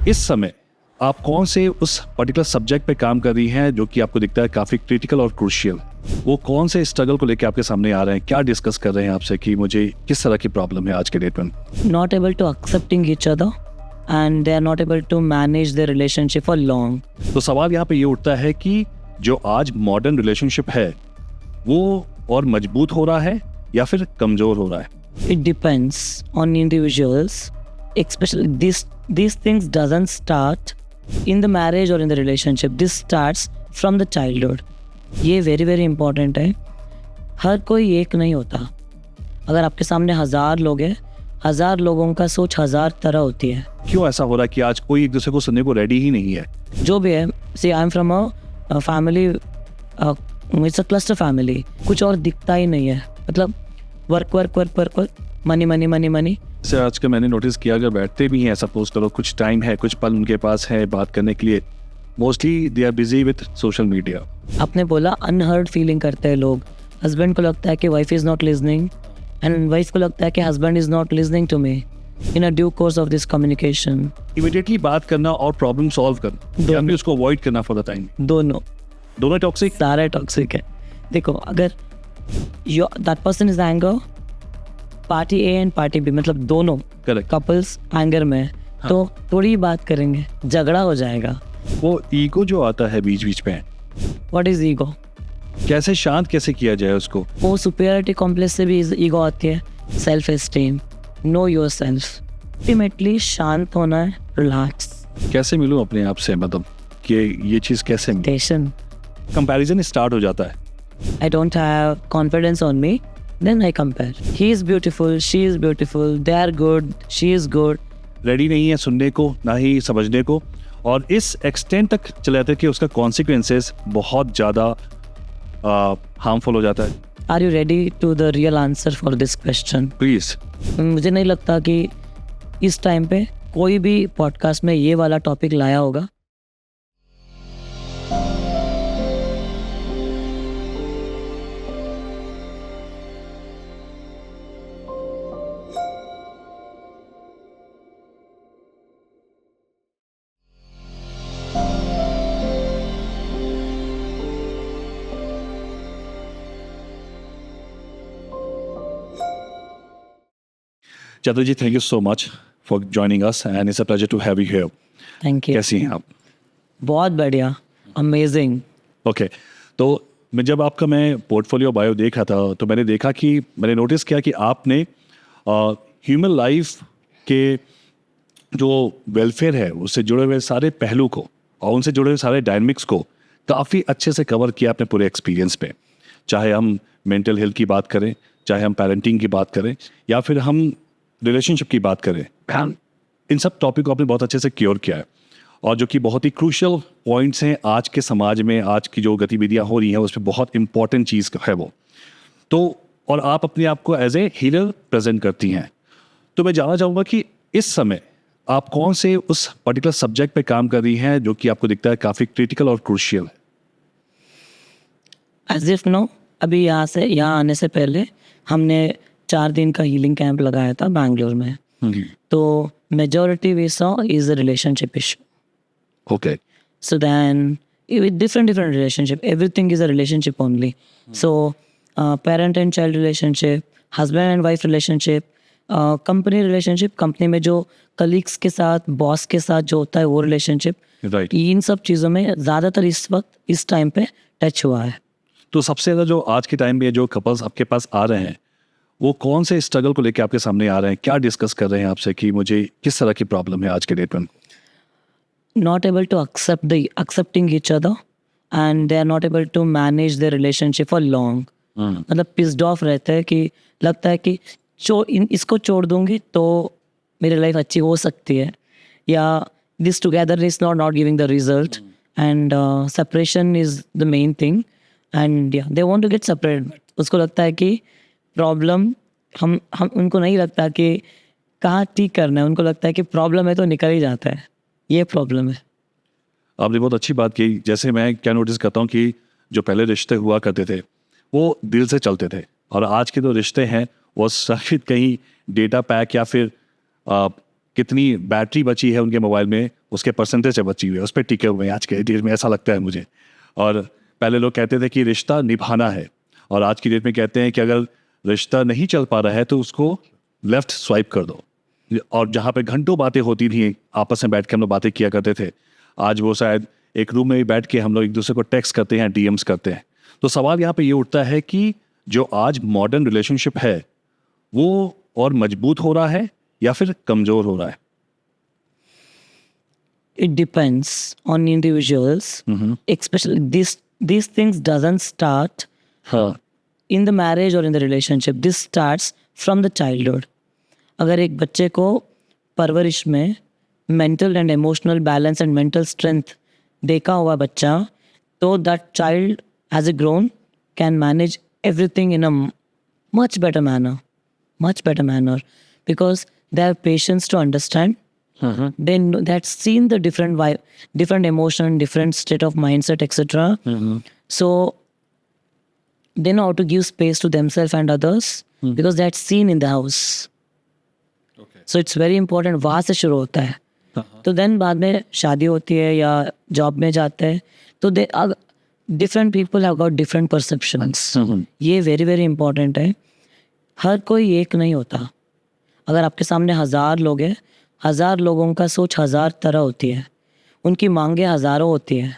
इस समय आप कौन से उस पर्टिकुलर सब्जेक्ट पे काम कर रही हैं जो कि आपको दिखता है काफ़ी क्रिटिकल और क्रूशियल? वो कौन से स्ट्रगल को लेके आपके सामने आ रहे हैं? क्या डिस्कस कर रहे हैं आपसे कि मुझे किस तरह की प्रॉब्लम है आज के डेट में? Not able to accepting each other and they are not able to manage their relationship for long. तो सवाल यहाँ पे ये उठता है कि जो आज मॉडर्न रिलेशनशिप है वो और मजबूत हो रहा है या फिर कमज़ोर हो रहा है? It depends on individuals, especially these things doesn't start in the marriage or in the relationship. This starts from the childhood. ये very very important है. हर कोई एक नहीं होता. अगर आपके सामने 1000 लोग हैं, 1000 लोगों का सोच 1000 तरह होती है. क्यों ऐसा हो रहा है कि आज कोई एक दूसरे को सुनने को रेडी ही नहीं है? जो भी है, see I am from a family, it's a cluster family. कुछ और दिखता ही नहीं है. मतलब वर्क मनी. से आज का मैंने नोटिस किया, अगर बैठते भी हैं, सपोज करो कुछ टाइम है, कुछ पल उनके पास है बात करने के लिए, mostly they are busy with social media. आपने बोला अनहर्ड फीलिंग करते हैं लोग. हस्बैंड को लगता है कि wife is not listening and wife को लगता है कि husband is not listening to me in a due course of this communication. Immediately बात करना और प्रॉब्लम सॉल्व करना या फिर उसको अवॉइड करना फॉर द टाइम. दोनों टॉक्सिक. सारा टॉक्सिक है. देखो, अगर that person is anger, party A and party B, मतलब दोनों कपल्स एंगर में, तो थोड़ी बात करेंगे, झगड़ा हो जाएगा. वो ईगो जो आता है बीच बीच में, व्हाट इज ईगो? कैसे शांत कैसे किया जाए उसको? वो सुपीरियरिटी कॉम्प्लेक्स से भी ईगो आती है. Self esteem, know your self. Ultimately शांत होना है, रिलैक्स. कैसे मिलूं अपने आप से, मतलब कि ये चीज़ कैसे टेंशन, कंपैरिजन स्टार्ट हो जाता है. I don't have confidence on me, then I compare. He is beautiful, she is beautiful, they are good, she is good. Ready नहीं है सुनने को, ना ही समझने को, और इस एक्सटेंट तक चले जाते हैं कि उसका कॉन्सिक्वेंसेस बहुत ज़्यादा हार्मफुल हो जाता है. Are you ready to the real answer for this question? Please. मुझे नहीं लगता कि इस टाइम पे कोई भी पॉडकास्ट में ये वाला टॉपिक लाया होगा. Chadha ji, thank you so much for joining us and it's a pleasure to have you here. Thank you. कैसी हैं आप? बहुत बढ़िया, अमेजिंग. ओके, तो मैं पोर्टफोलियो बायो देख रहा था तो मैंने नोटिस किया कि आपने ह्यूमन लाइफ के जो वेलफेयर है उससे जुड़े हुए सारे पहलू को और उनसे जुड़े हुए सारे डायनामिक्स को काफ़ी अच्छे से कवर किया अपने पूरे एक्सपीरियंस पे. चाहे हम मेंटल हेल्थ की बात करें, चाहे हम पेरेंटिंग की बात करें, या फिर हम रिलेशनशिप की बात करें, इन सब टॉपिक को आपने बहुत अच्छे से क्योर किया है. और जो कि बहुत ही क्रूशियल पॉइंट्स हैं आज के समाज में, आज की जो गतिविधियां हो रही हैं उस पर बहुत इंपॉर्टेंट चीज़ है वो. तो और आप अपने आप को एज ए हीलर प्रेजेंट करती हैं. तो मैं जानना चाहूँगा कि इस समय आप कौन से उस पर्टिकुलर सब्जेक्ट पे काम कर रही हैं जो कि आपको दिखता है काफ़ी क्रिटिकल और क्रूशियल है? एज इफ नो, अभी यहाँ आने से पहले हमने 4 दिन का हीलिंग कैंप लगाया था बैंगलोर में. तो majority we saw is a relationship issue. Okay. So then, with different relationship, everything is a relationship only. So, parent and child relationship, husband and wife relationship, company relationship, company में जो colleagues के साथ, boss के साथ जो होता है वो relationship, राइट. इन सब चीज़ों में ज़्यादातर इस वक्त इस टाइम पे टच हुआ है. तो सबसे ज़्यादा जो आज के टाइम में जो कपल्स आपके पास आ रहे हैं वो कौन से स्ट्रगल को लेके आपके सामने आ रहे हैं? क्या डिस्कस कर रहे हैं आपसे कि मुझे किस तरह की प्रॉब्लम है आज के डेट में? Not able to accepting each other and they are not able to manage their relationship for long. मतलब pissed off रहते हैं कि लगता है कि इसको छोड़ दूंगी तो मेरी लाइफ अच्छी हो सकती है, या this together is not giving the result and separation is the main thing and yeah, they want to get separated. उसको लगता है कि प्रॉब्लम हम उनको नहीं लगता कि कहाँ ठीक करना है, उनको लगता है कि प्रॉब्लम है तो निकल ही जाता है. ये प्रॉब्लम है. आपने बहुत अच्छी बात की. जैसे मैं क्या नोटिस करता हूँ कि जो पहले रिश्ते हुआ करते थे वो दिल से चलते थे, और आज के जो रिश्ते हैं वो शायद कहीं डेटा पैक या फिर कितनी बैटरी बची है उनके मोबाइल में उसके परसेंटेज अब बची हुए उस पर टिके हुए हैं आज के डेट में, ऐसा लगता है मुझे। और पहले लोग कहते थे कि रिश्ता निभाना है, और आज की डेट में कहते हैं कि अगर रिश्ता नहीं चल पा रहा है तो उसको लेफ्ट स्वाइप कर दो। और जहाँ पे घंटों बातें होती थी, आपस में बैठ के हम लोग बातें किया करते थे, आज वो शायद एक रूम में भी बैठ के हम लोग एक दूसरे को टेक्स्ट करते हैं, डीएम्स करते हैं। तो सवाल यहाँ पे ये उठता है कि जो आज मॉडर्न रिलेशनशिप है वो और मजबूत हो रहा है या फिर कमज़ोर हो रहा है? It depends on individuals. Especially these things doesn't start हाँ। in the marriage or in the relationship. This starts from the childhood. अगर एक बच्चे को परवरिश में mental and emotional balance and mental strength देखा हुआ बच्चा, तो that child as a grown can manage everything in a much better manner, because they have patience to understand. They know, that's seen the different emotion, different state of mindset, etc. So they know how to give space to themselves and others because that's seen in the house. So it's very important. वहाँ से शुरू होता है. तो then बाद में शादी होती है या जॉब में जाते हैं, तो they different people have got different perceptions. ये वेरी वेरी इंपॉर्टेंट है. हर कोई एक नहीं होता. अगर आपके सामने 1000 लोग हैं, 1000 लोगों का सोच 1000 तरह होती है, उनकी मांगे हज़ारों होती है,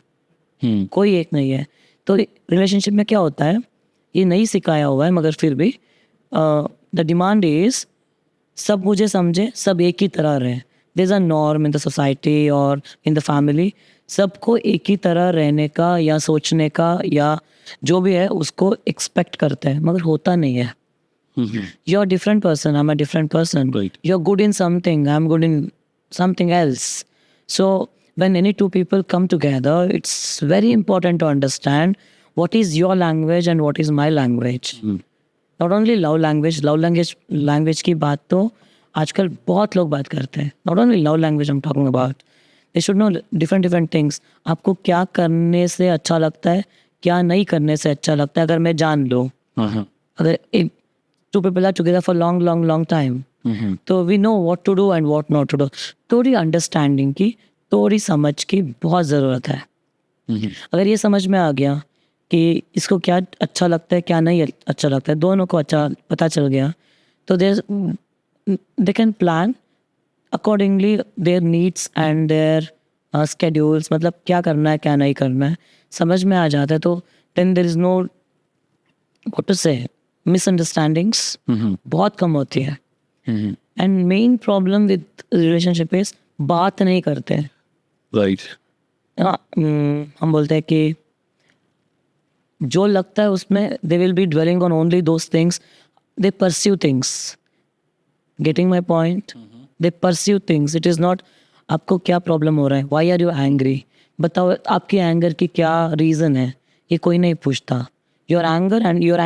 कोई एक नहीं है. तो रिलेशनशिप में क्या होता है, ये नहीं सिखाया हुआ है, मगर फिर भी द डिमांड इज सब मुझे समझे, सब एक ही तरह रहे. There is a norm in the society और इन द फैमिली, सबको एक ही तरह रहने का या सोचने का या जो भी है उसको एक्सपेक्ट करते हैं, मगर होता नहीं है. You're a different person, I'm a different person. Right. You're good in something, I'm good in something else. So when any two people come together, it's very important to understand what is your language and what is my language. Not only love language की बात तो आजकल बहुत लोग बात करते हैं. Not only love language I'm talking about. They should know different things. आपको क्या करने से अच्छा लगता है, क्या नहीं करने से अच्छा लगता है, अगर मैं जान लूँ. अगर एक two people are together for long time, तो we know what to do and what not to do. थोड़ी अंडरस्टैंडिंग की, थोड़ी समझ की बहुत ज़रूरत है. अगर ये समझ में आ गया कि इसको क्या अच्छा लगता है, क्या नहीं अच्छा लगता है, दोनों को अच्छा पता चल गया, तो they can plan accordingly their needs and their schedules. मतलब क्या करना है, क्या नहीं करना है, समझ में आ जाता है. तो then there is no what to say, misunderstandings बहुत कम होती है. And main problem with relationship is बात नहीं करते. राइट. हम बोलते हैं कि जो लगता है उसमें they will be dwelling on only those things. They pursue things. Getting my point. They pursue things. It is not आपको क्या प्रॉब्लम हो रहा है, वाई आर यू एंग्री, बताओ आपकी एंगर की क्या रीज़न है, ये कोई नहीं पूछता. You're angry and you're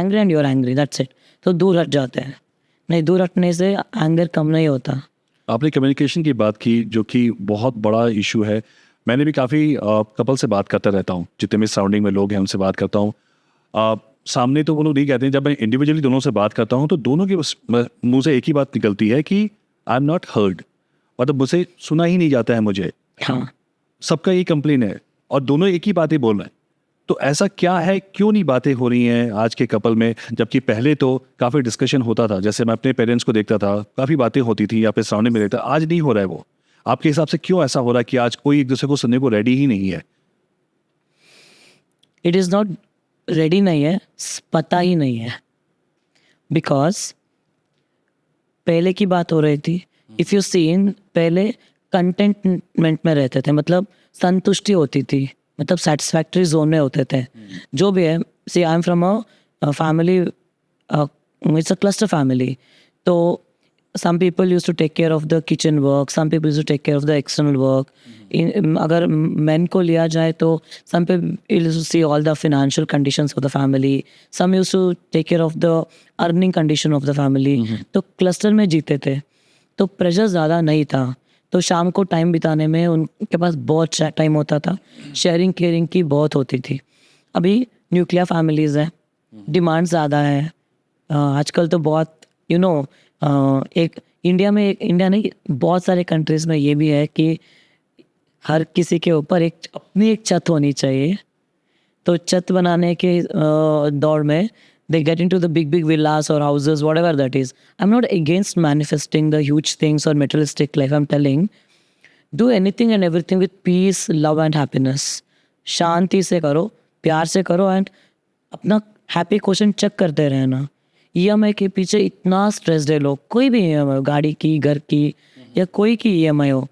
angry, that's it. तो दूर हट जाते हैं. नहीं, दूर हटने से एंगर कम नहीं होता. आपने कम्युनिकेशन की बात की, जो कि बहुत बड़ा इशू है. मैंने भी काफ़ी कपल से बात करता रहता हूँ, जितने मेरे सराउंडिंग में लोग हैं उनसे बात करता हूँ. सामने तो वो लोग नहीं कहते हैं. जब मैं इंडिविजुअली दोनों से बात करता हूँ तो दोनों के मुँह से एक ही बात निकलती है कि आई एम नॉट हर्ड. मतलब मुझे सुना ही नहीं जाता है मुझे. हाँ, सबका यही कंप्लेन है और दोनों एक ही बातें बोल रहे हैं. तो ऐसा क्या है, क्यों नहीं बातें हो रही हैं आज के कपल में, जबकि पहले तो काफ़ी डिस्कशन होता था. जैसे मैं अपने पेरेंट्स को देखता था, काफ़ी बातें होती थी, या फिर सराउंडिंग में देखता. आज नहीं हो रहा है वो. आपके हिसाब से क्यों ऐसा हो रहा है कि आज कोई एक दूसरे को सुनने को रेडी ही नहीं है? इट इज़ नॉट रेडी नहीं है, पता ही नहीं है. बिकॉज पहले की बात हो रही थी. इफ़ यू सीन, पहले कंटेंटमेंट में रहते थे, मतलब संतुष्टि होती थी, मतलब सेटिस्फैक्टरी जोन में होते थे. जो भी है, see I am from a family, it's a cluster family. तो some people used to take care of the kitchen work, some people used to take care of the external work. अगर men को लिया जाए तो some people used to see all the financial conditions of the family, some used to take care of the earning condition of the family. तो cluster में जीते थे, तो प्रेशर ज़्यादा नहीं था. तो शाम को टाइम बिताने में उनके पास बहुत टाइम होता था. शेयरिंग केयरिंग की बहुत होती थी. अभी न्यूक्लियर फैमिलीज़ हैं, डिमांड ज़्यादा है. आजकल तो बहुत एक इंडिया में, इंडिया नहीं, बहुत सारे कंट्रीज़ में ये भी है कि हर किसी के ऊपर एक अपनी एक छत होनी चाहिए. तो छत बनाने के दौड़ में they get into the big villas or houses, whatever that is. I'm not against manifesting the huge things or materialistic life. I'm telling, do anything and everything with peace, love and happiness. शांति से करो, प्यार से करो and अपना happy question check करते रहना. EMI के पीछे इतना स्ट्रेस्ड है लोग. कोई भी ईएमआई हो, गाड़ी की, घर की या कोई की ईएमआई हो,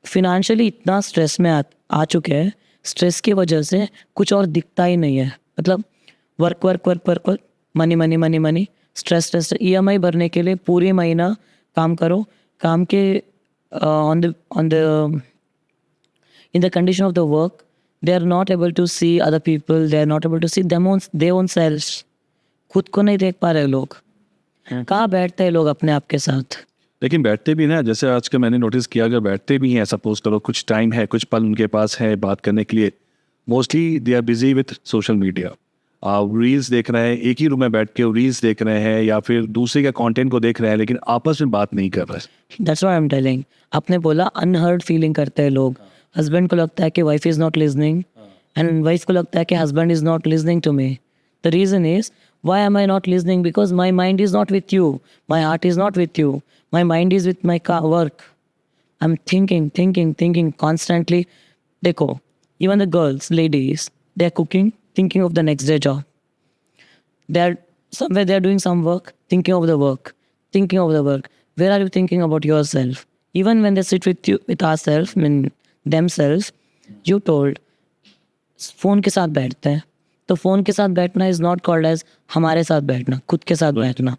फिनेंशियली इतना स्ट्रेस में आ चुके हैं. स्ट्रेस की वजह से कुछ और दिखता ही नहीं है. मतलब वर्क मनी स्ट्रेस ईएमआई भरने के लिए पूरी महीना काम करो. काम के on the in the condition of the work, they are not able to see other people, they are not able to see their own selves. खुद को नहीं देख पा रहे लोग. कहाँ बैठते हैं लोग अपने आप के साथ. लेकिन बैठते भी ना, जैसे आज का मैंने नोटिस किया, अगर बैठते भी हैं, सपोज करो कुछ टाइम है, कुछ पल उनके पास है बात करने के लिए, mostly they are busy with social media. Reels देख रहे हैं, एक ही रूम में बैठ के रील्स देख रहे हैं या फिर दूसरे के कंटेंट को देख रहे हैं, लेकिन आपस में बात नहीं कर रहे. That's what I'm telling. आपने बोला अनहर्ड फीलिंग करते हैं लोग. हस्बैंड को लगता है कि wife is not listening and wife को लगता है कि husband is not listening to me. The reason is why am I not listening? Because my mind is not with you, my heart is not with you, my mind is with my work. I'm thinking constantly. Dekho, even the girls, ladies, they're cooking, thinking of the next day job. They're somewhere, they're doing some work, thinking of the work. Where are you thinking about yourself? Even when they sit with ourselves, themselves, you told, phone के साथ बैठते हैं. तो phone के साथ बैठना is not called as हमारे साथ बैठना. खुद के साथ बैठना.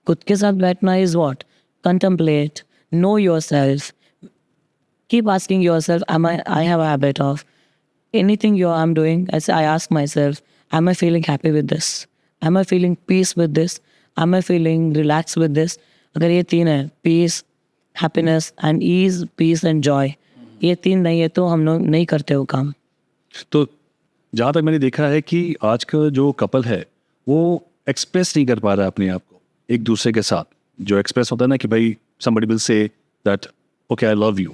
खुद के साथ बैठना is what? Contemplate, know yourself, keep asking yourself, I have a habit of anything I am doing, ऐसे I ask myself, am I feeling happy with this, am I feeling peace with this, am I feeling relax with this. अगर ये तीन है, peace, happiness and ease, peace and joy, ये तीन नहीं है तो हम लोग नहीं करते वो काम. तो जहाँ तक मैंने देखा है कि आज का जो कपल है वो एक्सप्रेस नहीं कर पा रहा है अपने आप को एक दूसरे के साथ. जो एक्सप्रेस होता है ना कि भाई somebody will say that okay I love you,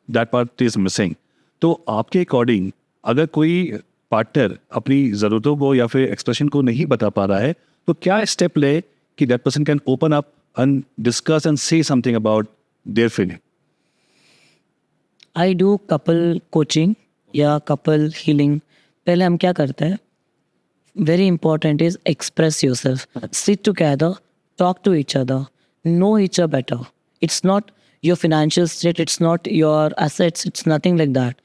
that part is missing. तो आपके अकॉर्डिंग अगर कोई पार्टनर अपनी ज़रूरतों को या फिर एक्सप्रेशन को नहीं बता पा रहा है तो क्या स्टेप ले कि that person can open up and discuss and say something about their feeling? I do couple coaching या कपल हीलिंग. पहले हम क्या करते हैं, very important is express yourself. Sit together, talk to each other, know each other better. It's not your financial state, it's not your assets, it's nothing like that.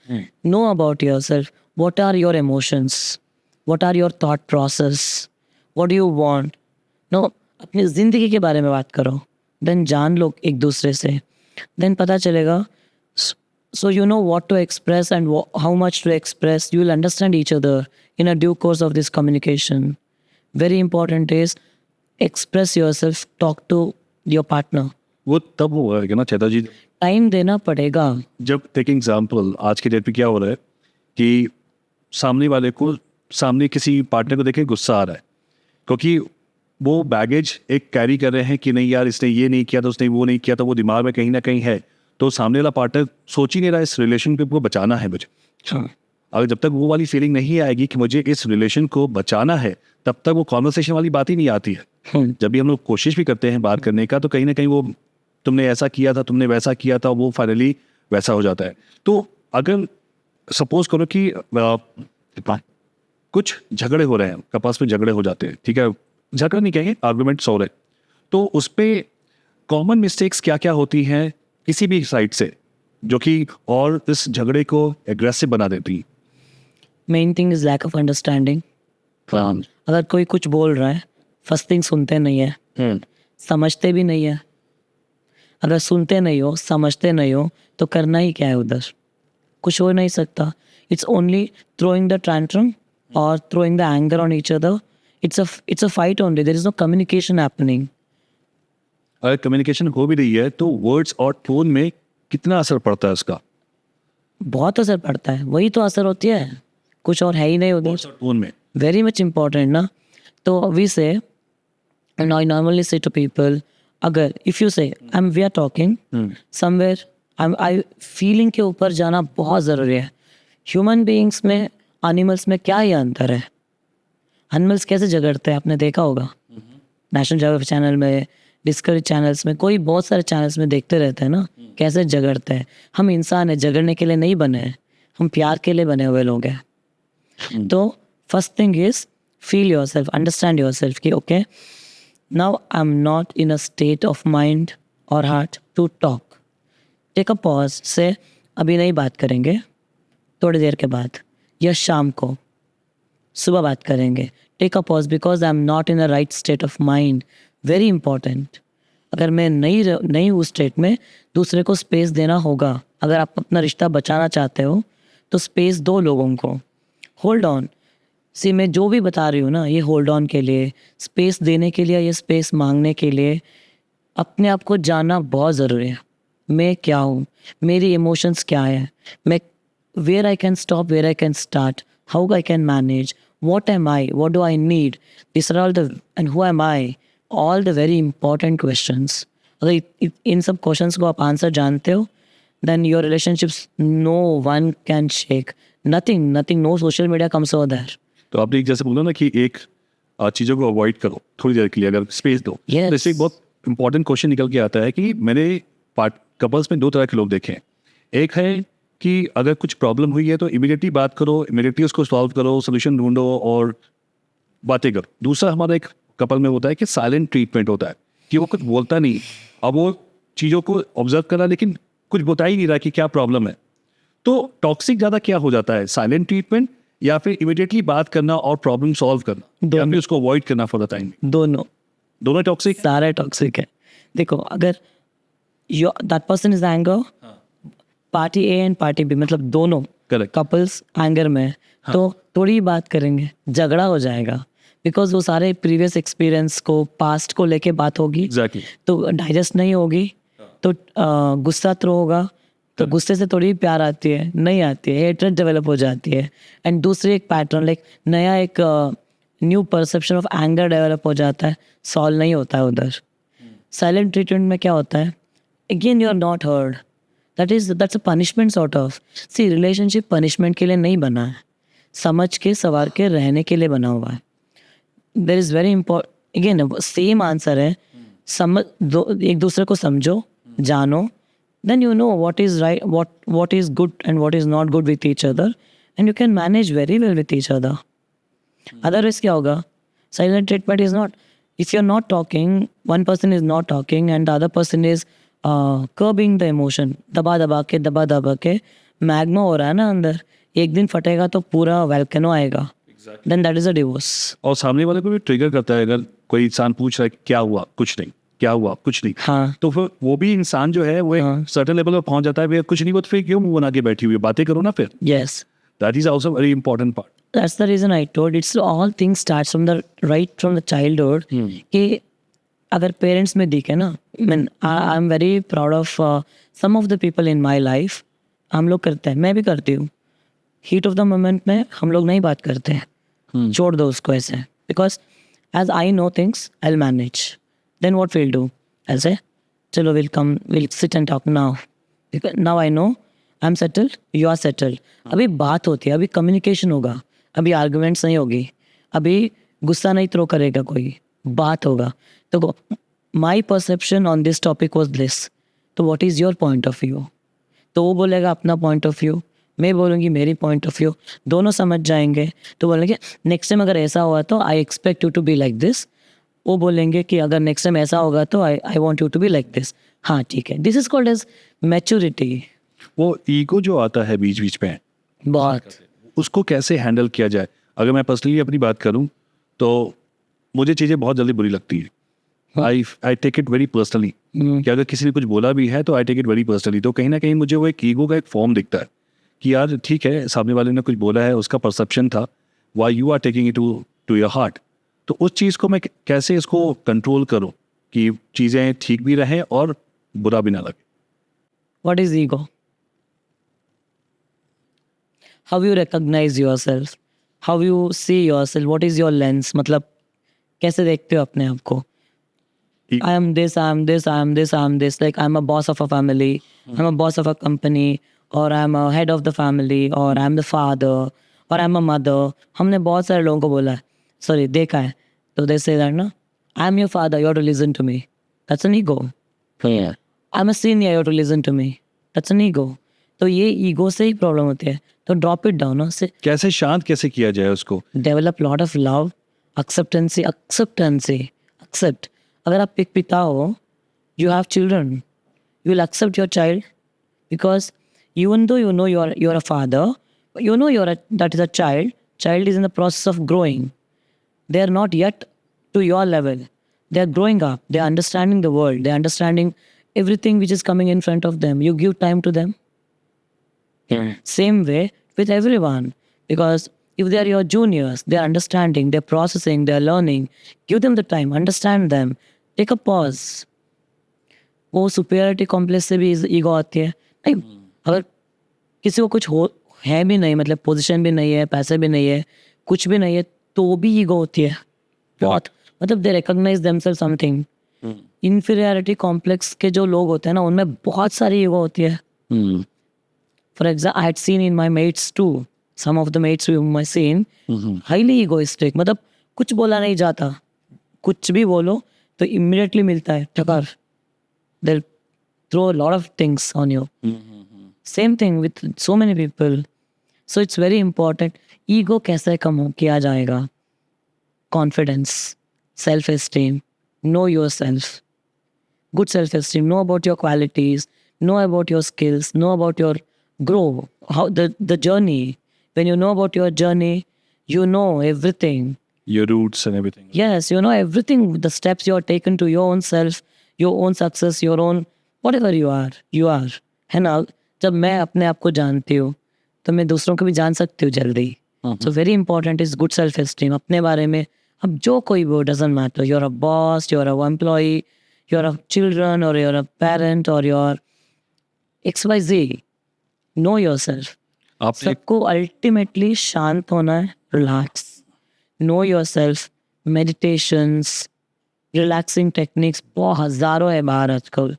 Know about yourself. What are your emotions? What are your thought process? What do you want? No, अपनी ज़िंदगी के बारे में बात करो. Then जान लो एक दूसरे से. Then पता चलेगा. So you know what to express and how much to express. You will understand each other in a due course of this communication. Very important is express yourself, talk to your partner. वो तब हुआ है ना चेता जी, time देना पड़ेगा. जब take example आज के डेट पे क्या हो रहा है कि सामने वाले को, सामने किसी पार्टनर को देखे गुस्सा आ रहा है क्योंकि वो बैगेज एक कैरी कर रहे हैं कि नहीं यार इसने ये नहीं किया था, उसने वो नहीं किया था, वो दिमाग में कहीं ना कहीं है. तो सामने वाला पार्टनर सोच ही नहीं रहा इस रिलेशनशिप को बचाना है मुझे. अगर जब तक वो वाली फीलिंग नहीं आएगी कि मुझे इस रिलेशन को बचाना है, तब तक वो कॉन्वर्सेशन वाली बात ही नहीं आती है. जब भी हम लोग कोशिश भी करते हैं बात करने का तो कहीं ना कहीं वो तुमने ऐसा किया था, तुमने वैसा किया था, वो फाइनली वैसा हो जाता है. तो अगर सपोज करो कि कुछ झगड़े हो रहे हैं, आपस में झगड़े हो जाते हैं, ठीक है, झगड़ा नहीं कहेंगे, आर्गुमेंट्स हो रहे, तो उस पर कॉमन मिस्टेक्स क्या क्या होती हैं किसी भी साइड से जो कि और इस झगड़े को एग्रेसिव बना देती? Main thing is lack of understanding. अगर कोई कुछ बोल रहा है, फर्स्ट थिंग सुनते नहीं है, समझते भी नहीं है. अगर सुनते नहीं हो, समझते नहीं हो तो करना ही क्या है उधर? कुछ हो नहीं सकता. It's only throwing the tantrum और throwing the anger on each other. It's a fight only. There is no communication happening. अगर कम्युनिकेशन हो भी रही है तो वर्ड्स और टोन में कितना असर पड़ता है उसका? बहुत असर पड़ता है. वही तो असर होती है, कुछ और है ही नहीं उधर. टोन में वेरी मच इम्पॉर्टेंट ना. तो we say, and I normally say to people, अगर if you say we are talking somewhere I feeling के ऊपर जाना बहुत ज़रूरी है. ह्यूमन बीइंग्स में एनिमल्स में क्या ये अंतर है? एनिमल्स कैसे झगड़ते हैं आपने देखा होगा. नेशनल ज्योग्राफिक चैनल में, डिस्कवरी चैनल्स में, कोई बहुत सारे चैनल्स में देखते रहते हैं ना कैसे झगड़ते हैं. हम इंसान है, झगड़ने के लिए नहीं बने हैं, हम प्यार के लिए बने हुए लोग हैं. तो first thing is feel yourself, understand yourself कि okay now I am not in a state of mind और heart to talk. Take a pause say अभी नहीं बात करेंगे, थोड़ी देर के बाद या शाम को, सुबह बात करेंगे. Take a pause because I am not in a right state of mind. Very important. अगर मैं नहीं हूँ स्टेट में, दूसरे को स्पेस देना होगा. अगर आप अपना रिश्ता बचाना चाहते हो तो स्पेस दो लोगों को. Hold on. सी मैं जो भी बता रही हूँ ना, ये होल्ड ऑन के लिए, स्पेस देने के लिए, ये स्पेस मांगने के लिए अपने आप को जानना बहुत ज़रूरी है. मैं क्या हूँ, मेरी इमोशंस क्या है, मैं where I can stop, where I can start, how I can manage, what am I, what do I need, these are all the, and who am I, all the very important questions. अगर इन सब questions को आप answer जानते हो, then your relationships no one can shake, nothing, no social media comes over there. तो आपने एक जैसे बोला ना कि एक चीज़ों को अवॉइड करो थोड़ी देर के लिए, अगर स्पेस दो. Yes. तो इससे एक बहुत इंपॉर्टेंट क्वेश्चन निकल के आता है कि मैंने कपल्स में दो तरह के लोग देखे हैं. एक है कि अगर कुछ प्रॉब्लम हुई है तो इमीडिएटली बात करो, इमीडिएटली उसको सॉल्व करो, सोल्यूशन ढूंढो और बातें करो. दूसरा हमारा एक कपल में होता है कि साइलेंट ट्रीटमेंट होता है कि वो कुछ बोलता नहीं, अब वो चीज़ों को ऑब्जर्व कर रहा है लेकिन कुछ बता ही नहीं रहा कि क्या प्रॉब्लम है. तो टॉक्सिक ज़्यादा क्या हो जाता है, साइलेंट ट्रीटमेंट या फिर इमीडिएटली बात करना और प्रॉब्लम सॉल्व करना, या फिर उसको अवॉइड करना फॉर द टाइम? दोनों टॉक्सिक, सारे टॉक्सिक है. देखो अगर that person is anger, party A and party B, मतलब दोनों करेक्ट कपल्स एंगर में, तो थोड़ी बात करेंगे, झगड़ा हो जाएगा. बिकॉज वो सारे प्रीवियस एक्सपीरियंस को, पास्ट को लेके बात होगी, एग्जैक्टली. तो डाइजेस्ट नहीं होगी, तो गुस्सा थ्रो होगा, तो गुस्से से थोड़ी प्यार आती है, नहीं आती है, हेट्रेड डेवलप हो जाती है. एंड दूसरी एक पैटर्न, लाइक नया एक new perception of anger develop हो जाता है, सॉल्व नहीं होता है उधर. साइलेंट ट्रीटमेंट में क्या होता है, again you are not heard, that's a punishment sort of. See relationship punishment के लिए नहीं बना है, समझ के सवार के रहने के लिए बना हुआ है. There is very important, again same answer है, समझ दो, एक दूसरे को समझो, जानो, then you know what is right, what is good and what is not good with each other, and you can manage very well with each other. Otherwise क्या होगा, silent treatment is not, if you're not talking, one person is not talking and the other person is curbing the emotion, दबा दबा के magma हो रहा है ना अंदर, एक दिन फटेगा तो पूरा वैल्केनो आएगा. then that is a divorce. और सामने वाले को भी ट्रिगर करता है. अगर कोई इंसान पूछ रहा है क्या हुआ, कुछ नहीं, क्या हुआ, कुछ नहीं, हाँ, तो फिर वो भी इंसान जो है वो एक सर्टेन लेवल पर पहुंच जाता है, भैया कुछ नहीं, वो तो फिर क्यों मुंह बना के बैठी हुई है, बातें करो ना फिर. yes, that is also very important part. that's the reason I told, it's all things starts from the childhood. कि अगर पेरेंट्स में दिखे ना, I am very proud of some of the people in my life. हम लोग करते हैं, मैं भी करती हूँ, हीट ऑफ द मोमेंट में हम लोग नहीं बात करते हैं, छोड़ दो उसको ऐसे, because as I know things I will manage. Then what will do, ऐसे चलो will sit and talk now, now I know I am settled, you are settled. अभी बात होती है, अभी कम्युनिकेशन होगा, अभी आर्गुमेंट्स नहीं होगी, अभी गुस्सा नहीं थ्रो करेगा कोई, बात होगा. तो my perception on this topic was this, तो what is your point of view. तो वो बोलेगा अपना पॉइंट ऑफ व्यू, मैं बोलूँगी मेरी पॉइंट ऑफ व्यू, दोनों समझ जाएंगे. तो बोलेंगे नेक्स्ट टाइम अगर ऐसा हुआ तो I expect you to be like this. वो बोलेंगे कि अगर नेक्स्ट टाइम ऐसा होगा तो I want you to be like this. हाँ ठीक है, this is called as maturity. वो ईगो जो आता है बीच बीच में, बहुत, उसको कैसे हैंडल किया जाए? अगर मैं पर्सनली अपनी बात करूं तो मुझे चीज़ें बहुत जल्दी बुरी लगती है. I take it very personally कि अगर किसी ने कुछ बोला भी है तो I take it very personally. तो कहीं ना कहीं मुझे वो एक ईगो का एक फॉर्म दिखता है कि यार ठीक है, सामने वाले ने कुछ बोला है, उसका परसेप्शन था, why you are taking it to your heart. तो उस चीज़ को मैं कैसे इसको कंट्रोल करूं कि चीज़ें ठीक भी रहें और बुरा भी ना लगे? What is ego, how you recognise yourself, how you see yourself, what is your lens, मतलब कैसे देखते हो अपने आप को. I am this, I am this, I am this, I am this. Like I'm a boss of a family, I'm a boss of a company, or I'm a head of the family, or I'm the father, or I'm a mother. हमने बहुत सारे लोगों को बोला है, sorry देखा है, तो they say that ना, I'm your father, you have to listen to me. That's an ego. Yeah. I'm a senior, you have to listen to me. That's an ego. तो ये ईगो से ही प्रॉब्लम होती है. तो ड्रॉप इट डाउन, से कैसे शांत कैसे किया जाए उसको? Develop lot of love, acceptancy. Accept. अगर आप एक पिता हो, you have children, you will accept your child, because even though you know you're a father, you know that is a child is in the process of growing. They are not yet to your level. They are growing up, they are understanding the world, they are understanding everything which is coming in front of them. You give time to them. Yeah. Same way with everyone, because if they are your juniors, they are understanding, they're processing, they're learning. Give them the time, understand them, take a pause. वो superiority complex से भी ego आती है. नहीं, अगर किसी को कुछ हो है भी नहीं, मतलब पोजीशन भी नहीं है, पैसे भी नहीं है, कुछ भी नहीं है, तो भी ईगो होती है बहुत. मतलब they recognise themselves something. Inferiority complex के जो लोग होते हैं ना, उनमें बहुत सारी ईगो होती है. For example, I had seen in my mates too. Some of the mates whom I seen, highly egoistic. मतलब कुछ बोला नहीं जाता, कुछ भी बोलो तो immediately मिलता है Thakar. They'll throw a lot of things on you. Same thing with so many people. So it's very important. Ego कैसे कम किया जाएगा? Confidence, self-esteem, know yourself. Good self-esteem, know about your qualities, know about your skills, know about your grow, how the journey. When you know about your journey, you know everything. Your roots and everything. Yes, you know everything, the steps you are taken to your own self, your own success, your own whatever you are. है ना? जब मैं अपने आप को जानती हूँ, तो मैं दूसरों को भी जान सकती हूँ जल्दी. So very important is good self-esteem. अपने बारे में अब जो कोई वो doesn't matter. You're a boss, you're a employee, you're a children, or you're a parent, or you're XYZ. Know yourself. आपने सबको अल्टीमेटली शांत होना है, relax. No yourself, meditations, relaxing techniques बहुत हज़ारों है बाहर आजकल.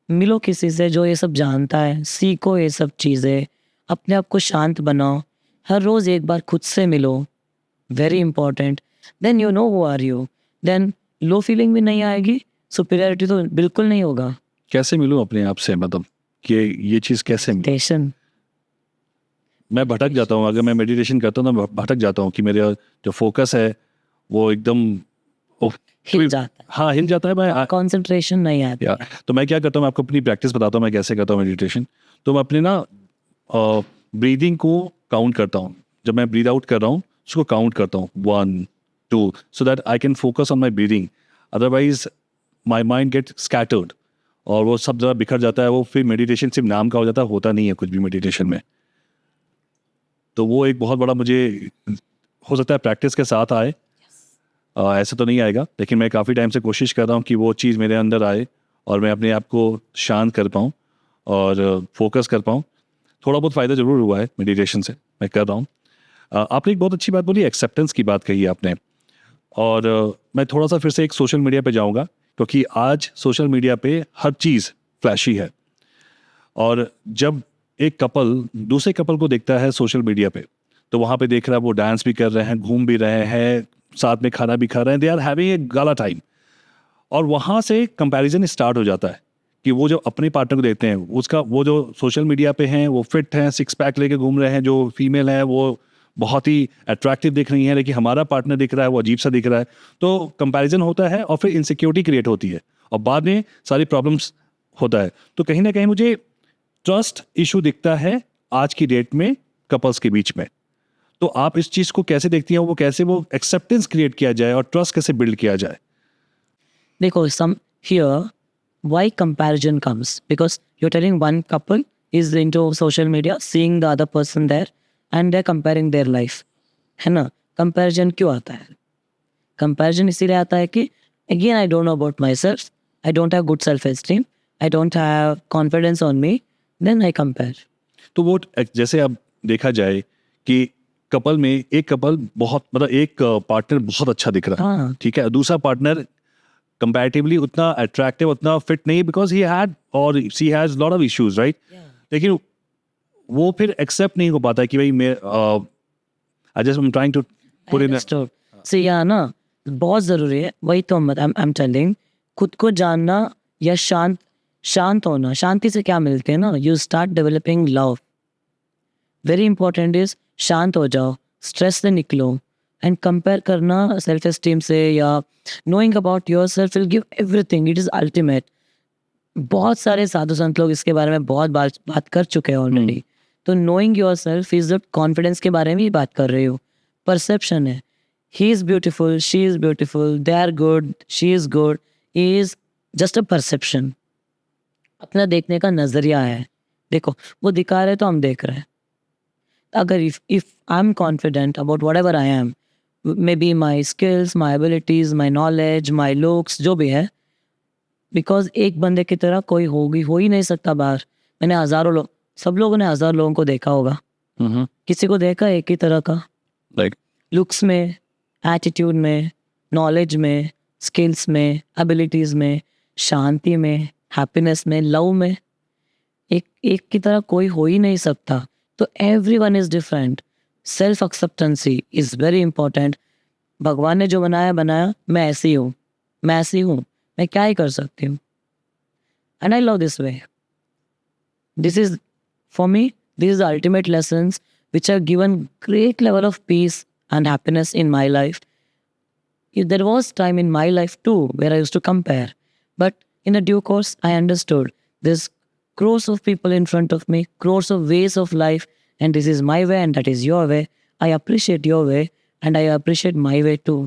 मिलो किसी से जो ये सब जानता है, सीखो ये सब चीज़ें, अपने आप को शांत बनाओ. हर रोज़ एक बार खुद से मिलो, very important. Then you know who are you. Then low feeling भी नहीं आएगी, सुपीरियरिटी तो बिल्कुल नहीं होगा. कैसे मिलूं अपने आप से, मतलब कि ये चीज़ कैसे मिले? टेंशन मैं भटक जाता हूँ. अगर मैं मेडिटेशन करता हूँ तो मैं भटक जाता हूँ कि मेरा जो फोकस है वो एकदम हिल जाता है, हाँ हिल जाता है. मैं कंसंट्रेशन नहीं आता. या तो मैं क्या करता हूँ, मैं आपको अपनी प्रैक्टिस बताता हूँ मैं कैसे करता हूँ मेडिटेशन. तो मैं अपने ना ब्रीदिंग को काउंट करता हूँ. जब मैं ब्रीद आउट कर रहा हूँ उसको काउंट करता हूँ 1 2, so that I can focus on my breathing. Otherwise my mind get scattered और वो सब जरा बिखर जाता है. वो फिर मेडिटेशन सिर्फ नाम का हो जाता है, होता नहीं है कुछ भी मेडिटेशन में. तो वो एक बहुत बड़ा मुझे हो सकता है प्रैक्टिस के साथ आए. ऐसे तो नहीं आएगा, लेकिन मैं काफ़ी टाइम से कोशिश कर रहा हूँ कि वो चीज़ मेरे अंदर आए और मैं अपने आप को शांत कर पाऊँ और फोकस कर पाऊँ. थोड़ा बहुत फ़ायदा ज़रूर हुआ है मेडिटेशन से, मैं कर रहा हूँ. आपने एक बहुत अच्छी बात बोली, एक्सेप्टेंस की बात कही आपने. और मैं थोड़ा सा फिर से एक सोशल मीडिया पे जाऊँगा, क्योंकि आज सोशल मीडिया पे हर चीज़ फ्लैशी है. और जब एक कपल दूसरे कपल को देखता है सोशल मीडिया पे, तो वहाँ पे देख रहा है वो डांस भी कर रहे हैं, घूम भी रहे हैं, साथ में खाना भी खा रहे हैं, they are having a gala time. और वहाँ से कंपैरिजन स्टार्ट हो जाता है कि वो जो अपने पार्टनर को देखते हैं, उसका वो जो सोशल मीडिया पे हैं वो फिट हैं, 6 पैक लेके घूम रहे हैं, जो फीमेल है वो बहुत ही अट्रैक्टिव दिख रही है, लेकिन हमारा पार्टनर दिख रहा है वो अजीब सा दिख रहा है. तो कंपैरिजन होता है और फिर इनसिक्योरिटी क्रिएट होती है और बाद में सारी प्रॉब्लम्स होता है. तो कहीं ना कहीं मुझे ट्रस्ट इशू दिखता है आज की डेट में कपल्स के बीच में. तो आप इस चीज़ को कैसे देखती हैं, वो कैसे वो एक्सेप्टेंस क्रिएट किया जाए और ट्रस्ट कैसे बिल्ड किया जाए? देखो, some here why comparison comes, because you're telling one couple is into social media, seeing the other person there and they're comparing their life, है ना? Comparison क्यों आता है? Comparison इसीलिए आता है कि again I don't know about myself, I don't have good self-esteem, I don't have confidence on me, then I compare. तो वो जैसे अब देखा जाए कि कपल में एक कपल बहुत मतलब एक पार्टनर बहुत अच्छा दिख रहा है, हाँ. ठीक है, दूसरा पार्टनर कंपैरेटिवली उतना अट्रैक्टिव, उतना फिट नहीं, बिकॉज ही हैड और she has lot of issues, right? लेकिन वो फिर एक्सेप्ट नहीं हो पाता कि भाई मैं I just am trying to put in understood. So या ना बहुत जरूरी है, वही तो आई एम टेलिंग, खुद को जानना या शांत होना। शांति से क्या मिलते हैं ना, you start developing love. Very important is शांत हो जाओ, स्ट्रेस से निकलो। एंड कंपेयर करना सेल्फ एस्टीम से या knowing about your self will give everything, it is ultimate. बहुत सारे साधु संत लोग इसके बारे में बहुत बात कर चुके हैं ऑलरेडी। तो knowing your self is the confidence के बारे में ही बात कर रही हो। परसेप्शन है, he is beautiful, she is beautiful, they are good, she is good, is just a perception. अपना देखने का नजरिया है। देखो वो दिखा रहे तो हम देख रहे हैं। अगर if I am confident about what ever I am, may be my skills, my abilities, my knowledge, my looks, जो भी है, बिकॉज एक बंदे की तरह कोई हो ही नहीं सकता बाहर। मैंने हजारों लोग, सब लोगों ने 1000 लोगों को देखा होगा, किसी को देखा एक ही तरह का, लाइक लुक्स में, एटीट्यूड में, नॉलेज में, स्किल्स में, एबिलिटीज में, शांति में, हैप्पीनेस में, लव में। एक की तरह कोई हो ही नहीं सकता। तो everyone is different. Self acceptancy is very important. भगवान ने जो बनाया, मैं ऐसी हूँ, मैं क्या ही कर सकती हूँ। And I love this way. This is, for me, these are the ultimate lessons which have given great level of peace and happiness in my life. There was time in my life too where I used to compare. But in a due course, I understood there's crores of people in front of me, crores of ways of life, and this is my way and that is your way. I appreciate your way and I appreciate my way too.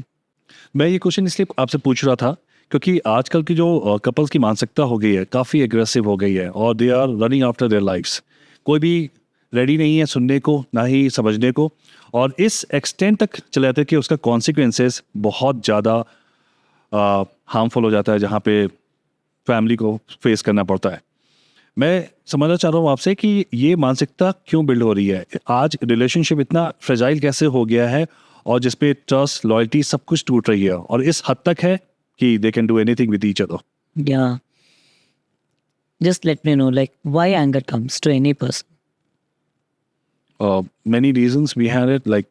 मैं ये question इसलिए आपसे पूछ रहा था क्योंकि आजकल की जो कपल्स की मानसिकता हो गई है, काफ़ी एग्रेसिव हो गई है और they are running after their lifes. कोई भी रेडी नहीं है सुनने को, ना ही समझने को, और इस एक्सटेंट तक चले जाते हैं कि उसका कॉन्सिक्वेंसेस बहुत ज़्यादा हार्मफुल हो जाता है, जहाँ पे फैमिली को फेस करना पड़ता है। मैं समझना चाह रहा हूँ आपसे कि ये मानसिकता क्यों बिल्ड हो रही है? आज रिलेशनशिप इतना फ्रेजाइल कैसे हो गया है और जिसपे ट्रस्ट, लॉयल्टी सब कुछ टूट रही है, और इस हद तक है कि they can do anything with each other. Yeah. Just let me know, like, why anger comes to any person. Many reasons we had it. Like,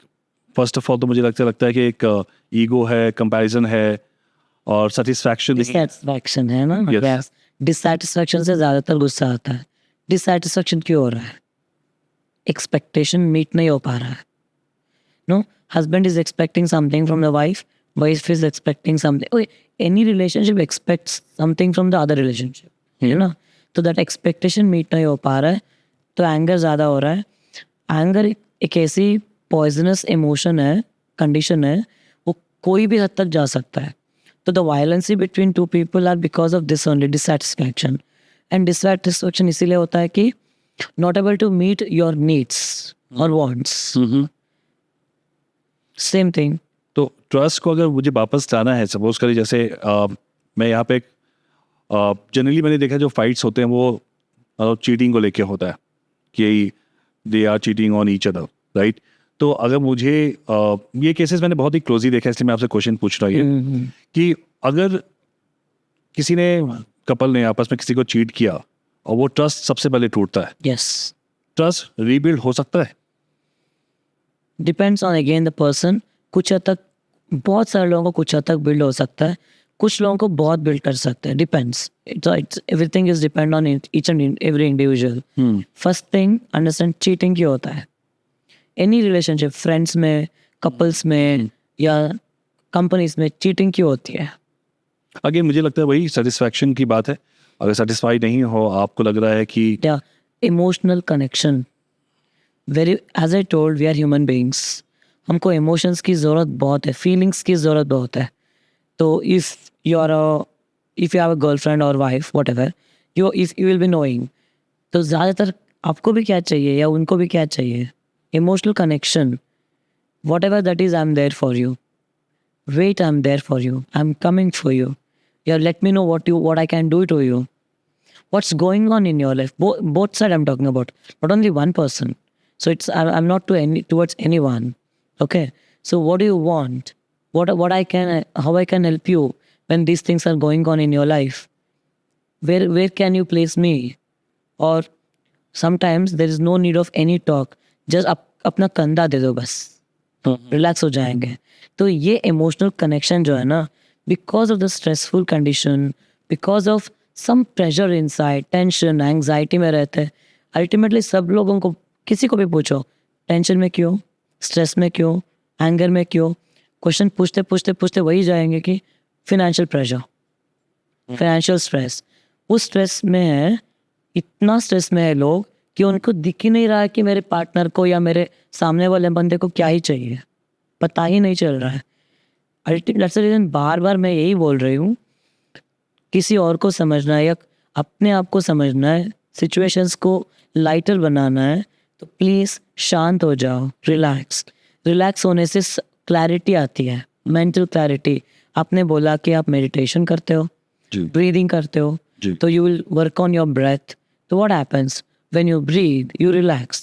first of all, तो मुझे लगता है कि एक ईगो है, कंपैरिजन है, और सेटिस्फैक्शन डिसैटिस्फैक्शन है ना। Yes. डिसैटिस्फैक्शन से ज्यादातर गुस्सा आता है। डिसैटिस्फैक्शन क्यों हो रहा है? एक्सपेक्टेशन मीट नहीं हो पा रहा है। No, husband is expecting something from the wife, wife is expecting something. Any relationship expects something from the other relationship, you know. तो that expectation meet नहीं हो पा रहा है, तो एंगर ज़्यादा हो रहा है। एंगर एक ऐसी पॉइजनस इमोशन है, कंडीशन है, वो कोई भी हद तक जा सकता है। तो the violency between two people are because of this only, dissatisfaction. And dissatisfaction इसीलिए होता है कि not able to meet your needs और वांट्स। Same thing. तो ट्रस्ट को अगर मुझे वापस लाना है, सपोज करिए जैसे मैं यहाँ पे जनरली मैंने देखा जो फाइट्स होते हैं वो चीटिंग को लेके होता है कि they are cheating on each other, right? तो अगर मुझे ये केसेस मैंने बहुत ही क्लोजली देखा, इसलिए मैं आपसे क्वेश्चन पूछ रहा हूँ कि अगर किसी ने, कपल ने आपस में किसी को चीट किया और वो ट्रस्ट सबसे पहले टूटता है, यस, ट्रस्ट रीबिल्ड हो सकता है? Depends on again the person. कुछ हद तक, बहुत सारे लोगों को कुछ हद तक बिल्ड हो सकता है, कुछ लोगों को बहुत बिल्ड कर सकते हैं। Depends, it's everything is depend on each and every individual. First thing, understand cheating क्यों होता है। एनी रिलेशनशिप, फ्रेंड्स में, कपल्स में या कंपनीज में चीटिंग क्यों होती है? अगेन मुझे लगता है वही सेटिस्फैक्शन की बात है। अगर सेटिस्फाई नहीं हो, आपको लग रहा है कि emotional connection, very, as I told, we are human beings. हमको इमोशंस की ज़रूरत बहुत है, फीलिंग्स की ज़रूरत बहुत है। तो if you have a girlfriend और wife, whatever, you will be knowing, तो ज़्यादातर आपको भी क्या चाहिए या उनको भी क्या चाहिए? Emotional connection. Whatever that is, I am there for you, wait, I am there for you, I am coming for you, या let me know what I can do to you. What's going on in your life? Both sides I'm talking about, not only one person. So I'm not towards anyone. Okay. So what do you want? How I can help you? when these things are going on in your life, where can you place me? Or sometimes there is no need of any talk, just अपना कंधा दे दो, बस relax हो जाएंगे. तो ये emotional connection जो है ना, because of the stressful condition, because of some pressure inside, tension, anxiety में रहते हैं. अल्टीमेटली सब लोगों को, किसी को भी पूछो, टेंशन में क्यों, स्ट्रेस में क्यों, एंगर में क्यों, क्वेश्चन पूछते पूछते पूछते वही जाएंगे कि फिनेंशियल प्रेशर, फाइनेंशियल स्ट्रेस. उस स्ट्रेस में है, इतना स्ट्रेस में है लोग कि उनको दिख ही नहीं रहा है कि मेरे पार्टनर को या मेरे सामने वाले बंदे को क्या ही चाहिए, पता ही नहीं चल रहा है. अल्टीमेटली रीजन बार बार मैं यही बोल रही हूँ, किसी और को समझना है या अपने आप को समझना है, सिचुएशंस को लाइटर बनाना है, तो प्लीज़ शांत हो जाओ, रिलैक्स. रिलैक्स होने से क्लैरिटी आती है, मेंटल क्लैरिटी. आपने बोला कि आप मेडिटेशन करते हो, ब्रीदिंग करते हो, तो you will work on your breath. तो what happens when you breathe, you relax.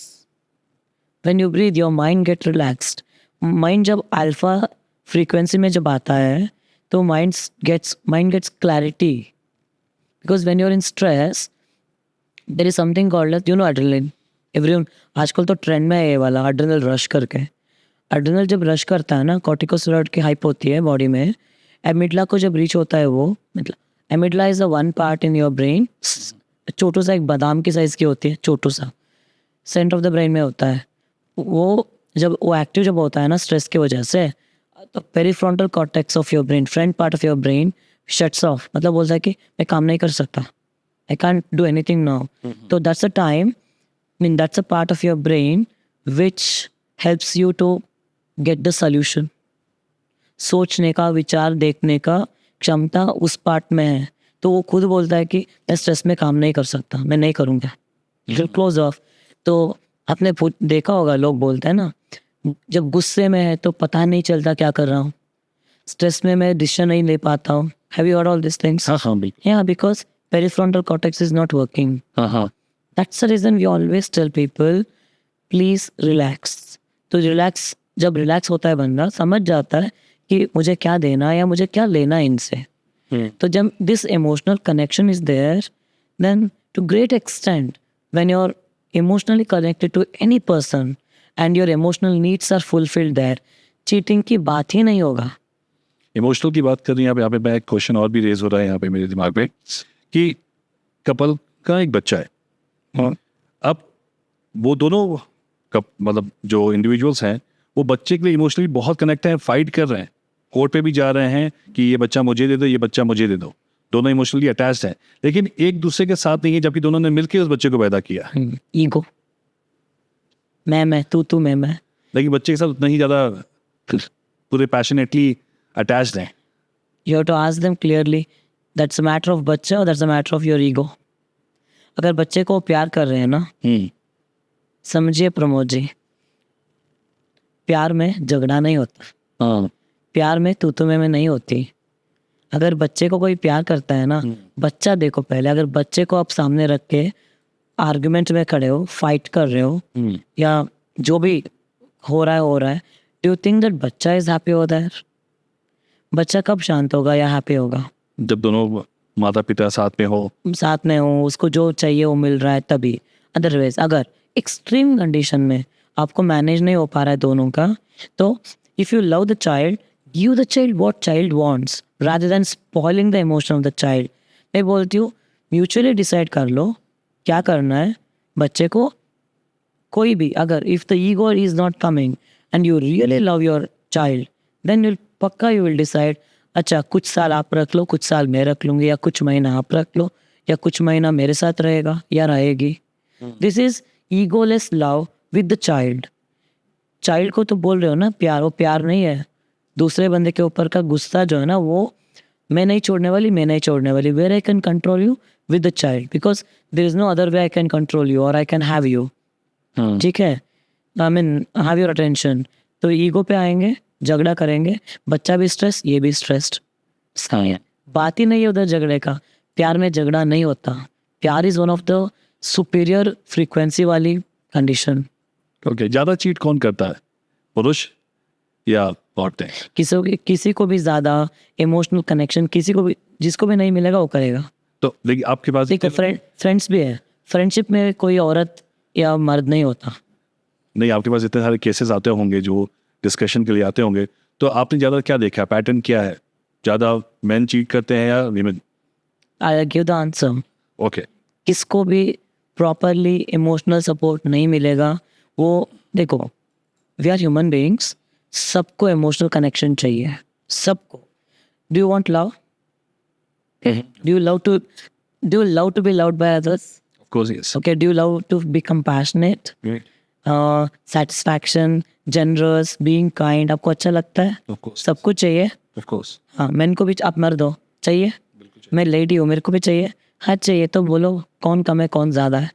When you breathe your mind get relaxed. Mind जब अल्फा फ्रीक्वेंसी में जब आता है तो mind gets clarity. Because when you are in stress there is something called adrenaline. Everyone आजकल तो trend में है ये वाला एड्रेनल रश करके. एड्रेनल जब रश करता है ना, कॉर्टिकोस्टेरॉइड की हाइप होती है बॉडी में, एमिडला को जब रीच होता है वो, मतलब amygdala is the one part in your brain, छोटू सा, एक बादाम की साइज की होती है, छोटू सा, सेंटर ऑफ द ब्रेन में होता है. वो जब वो एक्टिव जब होता है ना स्ट्रेस की वजह से, तो prefrontal cortex of your brain, front part of your brain shuts off, मतलब बोलता है कि मैं काम नहीं कर सकता, I can't do anything now. तो that's a time, that's a part of your brain which helps you to get the solution. सोचने का, विचार देखने का क्षमता उस पार्ट में है. तो वो खुद बोलता है कि मैं स्ट्रेस में काम नहीं कर सकता, मैं नहीं करूँगा, क्लोज ऑफ. तो आपने देखा होगा, लोग बोलते हैं ना, जब गुस्से में है तो पता नहीं चलता क्या कर रहा हूँ, स्ट्रेस में मैं डिसीजन नहीं ले पाता हूँ. Have you heard all this things? Yeah, because peripheral cortex is not working. That's the reason we always tell people, please relax. तो रिलैक्स, जब रिलैक्स होता है बंदा, समझ जाता है कि मुझे क्या देना या मुझे क्या लेना है इनसे. तो जब this emotional connection is there, then to great extent when you are emotionally connected to any person and your emotional needs are fulfilled there, cheating की बात ही नहीं होगा. इमोशनल की बात कर रही हैं यहाँ पे मैं एक क्वेश्चन और भी रेज हो रहा है यहाँ पे मेरे दिमाग पे, कि कपल का एक बच्चा है. अब वो दोनों मतलब जो इंडिविजुअल्स हैं वो बच्चे के लिए इमोशनली बहुत कनेक्ट हैं, फाइट कर रहे हैं, कोर्ट पे भी जा रहे हैं कि ये बच्चा मुझे दे दो, ये बच्चा मुझे दे दो. दोनों इमोशनली अटैच्ड हैं, लेकिन एक दूसरे के साथ नहीं है, जबकि दोनों ने मिलकर उस बच्चे को पैदा किया. ईगो, मैं, तू, मैं. लेकिन बच्चे के साथ उतना ही ज़्यादा पूरे पैशनेटली अटैच्ड हैं. You have to ask them clearly, that's a matter of बच्चा or that's a matter of your ego. अगर बच्चे को प्यार कर रहे हैं ना, समझिए प्रमोद जी, प्यार में झगड़ा नहीं होता, प्यार में तू में नहीं होती. अगर बच्चे को कोई प्यार करता है ना, बच्चा देखो पहले, अगर बच्चे को आप सामने रख के आर्गुमेंट में खड़े हो, फाइट कर रहे हो, या जो भी हो रहा है, डू यू थिंक दैट बच्चा इज हैप्पी ओवर देयर? बच्चा कब शांत होगा या हैप्पी होगा? जब दोनों माता पिता साथ में हो, उसको जो चाहिए वो मिल रहा है तभी. अदरवाइज अगर एक्सट्रीम कंडीशन में आपको मैनेज नहीं हो पा रहा है दोनों का, तो if you love the child, give the child what child wants rather than spoiling the emotion of the child. मैं बोलती हूँ म्यूचुअली डिसाइड कर लो क्या करना है. बच्चे को कोई भी, अगर if the ego is not coming and you really love your child, then you will decide, अच्छा कुछ साल आप रख लो, कुछ साल मैं रख लूँगी, या कुछ महीना आप रख लो, या कुछ महीना मेरे साथ रहेगा या रहेगी. This is egoless love with the child. Child को तो बोल रहे हो ना प्यार, वो प्यार नहीं है. दूसरे बंदे के ऊपर का गुस्सा जो है ना, वो मैं नहीं छोड़ने वाली. Where I can control you with the child, because there is no other way I can control you और आई कैन हैव यू. ठीक है, I mean have your attention. तो ईगो पे आएंगे, झगड़ा करेंगे, बच्चा भी स्ट्रेस, ये भी स्ट्रेस्ड. बात ही नहीं है उधर झगड़े का. प्यार में झगड़ा नहीं होता. प्यार is one of the superior frequency वाली कंडीशन. ओके, ज़्यादा चीट कौन करता है, पुरुष या लौटते हैं। किसी को भी ज़्यादा इमोशनल कनेक्शन किसी को भी जिसको भी नहीं मिलेगा वो करेगा। तो देखिए आपके पास देखो फ्रेंड्स भी है, फ्रेंडशिप में कोई औरत या मर्द नहीं होता। नहीं, आपके पास इतने सारे केसेस आते होंगे जो डिस्कशन के लिए आते होंगे, तो आपने ज़्यादा क्या देखा, पैटर्न क्या है, ज़्यादा मेन चीट करते हैं या women? I give the answer. Okay, किसको भी प्रॉपरली इमोशनल सपोर्ट नहीं मिलेगा वो, देखो वी आर ह्यूमन बीइंग्स, सबको इमोशनल कनेक्शन चाहिए, सबको। Do you want love? Do you love to be loved by others? Of course yes. Okay, do you love to be compassionate, satisfaction, generous, being kind? आपको अच्छा लगता है? Of course, सब कुछ चाहिए? Of course. हाँ, मैन को भी आप मर्द हो चाहिए? मैं लेडी हूँ, मेरे को भी चाहिए। हाँ चाहिए, तो बोलो कौन कम है कौन ज़्यादा है?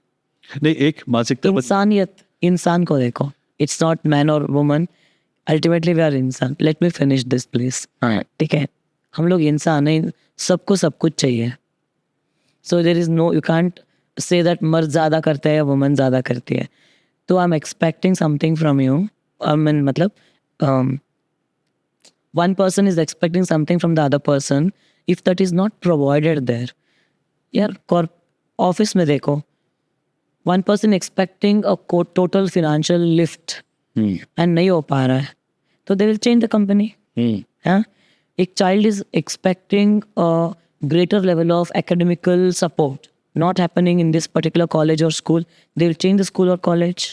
नहीं, एक मानसिकता इंसानियत, इंसान को देखो, इट्स नॉट मैन और वुमन, अल्टीमेटली वी आर इंसान। Let me finish this please. ठीक है, हम लोग इंसान हैं, सबको सब कुछ चाहिए। So there is no, you can't say that मर्द ज़्यादा करता है या वुमन ज़्यादा करती है। तो I am expecting something from you, I mean मतलब one person is expecting something from the other person, if that is not provided there, यार ऑफिस में देखो, one person expecting a total financial lift and नहीं हो पा रहा है, तो they will change the company. हाँ, एक child is expecting a greater level of academical support not happening in this particular college or school, they will change the school or college.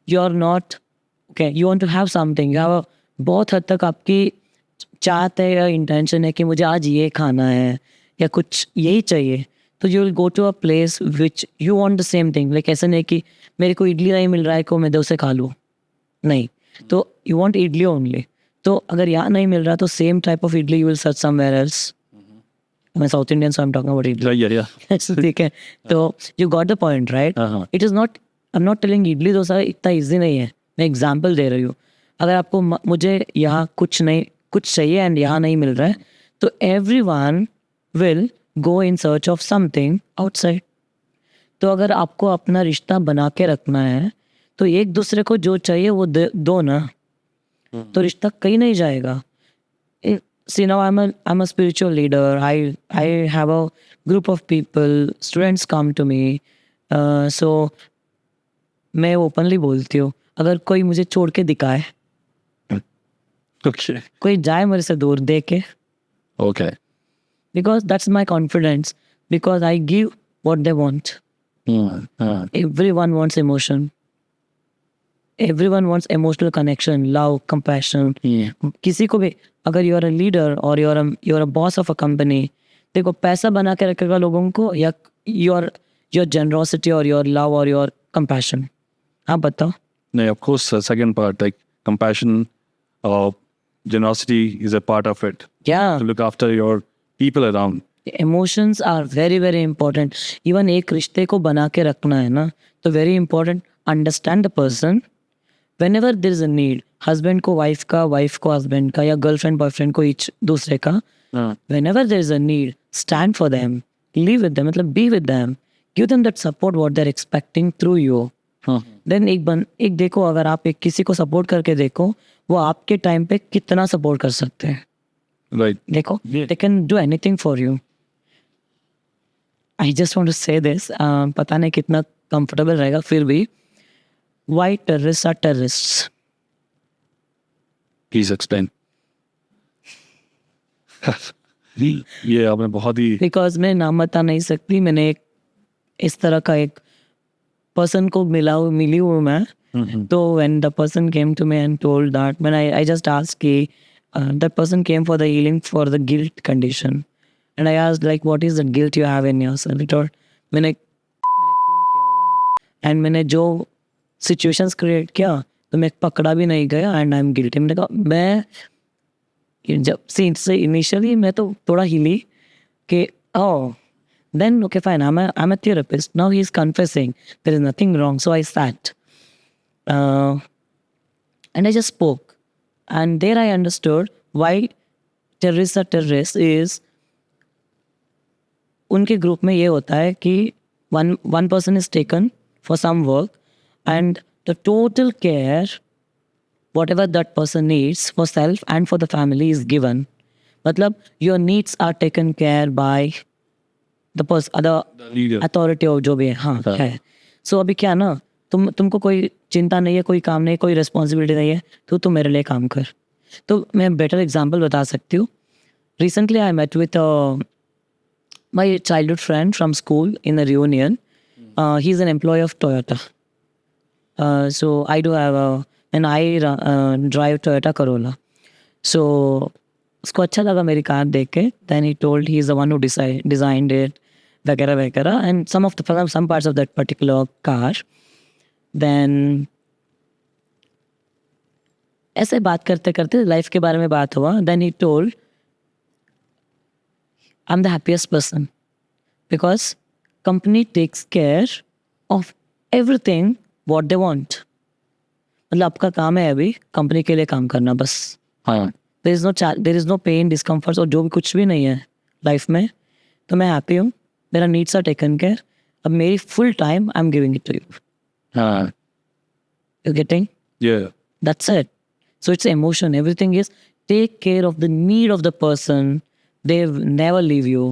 You are not okay, you want to have something, you have a, बहुत हद तक आपकी चाहत है या intention है कि मुझे आज ये खाना है या कुछ यही चाहिए, तो you will go to a place which you want the same thing. Like ऐसा नहीं कि मेरे को इडली नहीं मिल रहा है को मैं डोसे खा लूँ, नहीं, तो यू वांट इडली ओनली। तो अगर यहाँ नहीं मिल रहा तो same type of idli you will search somewhere else. मैं South Indian, so I am talking about idli. ठीक है, तो you got the point right. It is not, I am not telling idli dosa इतना ईजी नहीं है, मैं एग्जाम्पल दे रही हूँ। अगर आपको मुझे यहाँ कुछ चाहिए एंड यहाँ नहीं मिल रहा है, तो everyone will go in search of something outside. तो अगर आपको अपना रिश्ता बना के रखना है तो एक दूसरे को जो चाहिए वो दो ना, तो रिश्ता कहीं नहीं जाएगा। See, now I'm a spiritual leader. I have a group of people. Students come to me. So मैं ओपनली बोलती हूँ, अगर कोई मुझे छोड़ के दिखाए, Okay. कोई जाए मेरे से दूर दे के, Okay. because that's my confidence, because I give what they want. Everyone wants emotion. Everyone wants emotional connection, love, compassion. किसी को भी, अगर यू आर अ लीडर और you are a boss of a company, देखो पैसा बना के रखेगा लोगों को या योर जेनरोसिटी और योर लव और योर कंपैशन? आप बताओ। No, of course, second part, like compassion, generosity is a part of it. Yeah, To look after your people around. Emotions are very very important. Even एक रिश्ते को बना के रखना है ना, तो very important, understand the person whenever there is a need, husband को वाइफ का, वाइफ को हस्बैंड का, या गर्लफ्रेंड बॉयफ्रेंड को ईच दूसरे का, whenever there is a need, stand for them, live with them, मतलब be with them, give them that support what they're expecting through you. Then एक देखो, अगर आप एक किसी को सपोर्ट करके देखो, वो आपके टाइम पे कितना सपोर्ट कर सकते हैं। Right. देखो, they can do anything for you. I just want to say this, पता नहीं कितना कंफर्टेबल रहेगा, फिर भी why terrorists are terrorists? Please explain. ये आपने बहुत ही Because मैं नाम बता नहीं सकती, मैंने एक इस तरह का एक पर्सन को मिली हूँ मैं। तो when the person came to me and told that, when I just asked कि that person came for the healing for the guilt condition, and I asked like what is the guilt you have in yourself? He told मैंने खून किया हुआ है and मैंने जो situations create किया तो मैं पकड़ा भी नहीं गया एंड आई एम गिल्टी। मैंने कहा मैं जब सीन से इनिशियली मैं तो थोड़ा हिली कि ओह, then okay fine, I'm a therapist now, he's confessing, there is nothing wrong, so I sat and I just spoke, and there I understood why terrorists are terrorists is उनके group में ये होता है कि one person is taken for some work and the total care whatever that person needs for self and for the family is given. मतलब your needs are taken care by the person, other leader. Authority of जो भी है, हाँ है. सो अभी क्या ना, तुमको कोई चिंता नहीं है, कोई काम नहीं, कोई रिस्पॉन्सिबिलिटी नहीं है, तो तुम मेरे लिए काम कर. तो मैं बेटर एग्जांपल बता सकती हूँ. Recently I met with my childhood friend from school in a reunion. He is an employ of Toyota. So I do have and I drive Toyota Corolla. So उसको अच्छा लगा मेरी कार देख के. Then he told he is the one who designed it, वगैरह वगैरह, and some parts of that particular car. Then ऐसे बात करते करते लाइफ के बारे में बात हुआ. Then he told I'm the happiest person because company takes care of everything what they want. मतलब आपका काम है अभी कंपनी के लिए काम करना बस. हाँ. There is no pain discomfort और जो भी कुछ भी नहीं है लाइफ में. तो मैं हैप्पी हूँ, मेरा नीड्स आर टेकन केयर. अब मेरी full time I am giving it to you. हाँ. You getting? Yeah. That's it. So it's emotion. Everything is take care of the need of the person. They never leave you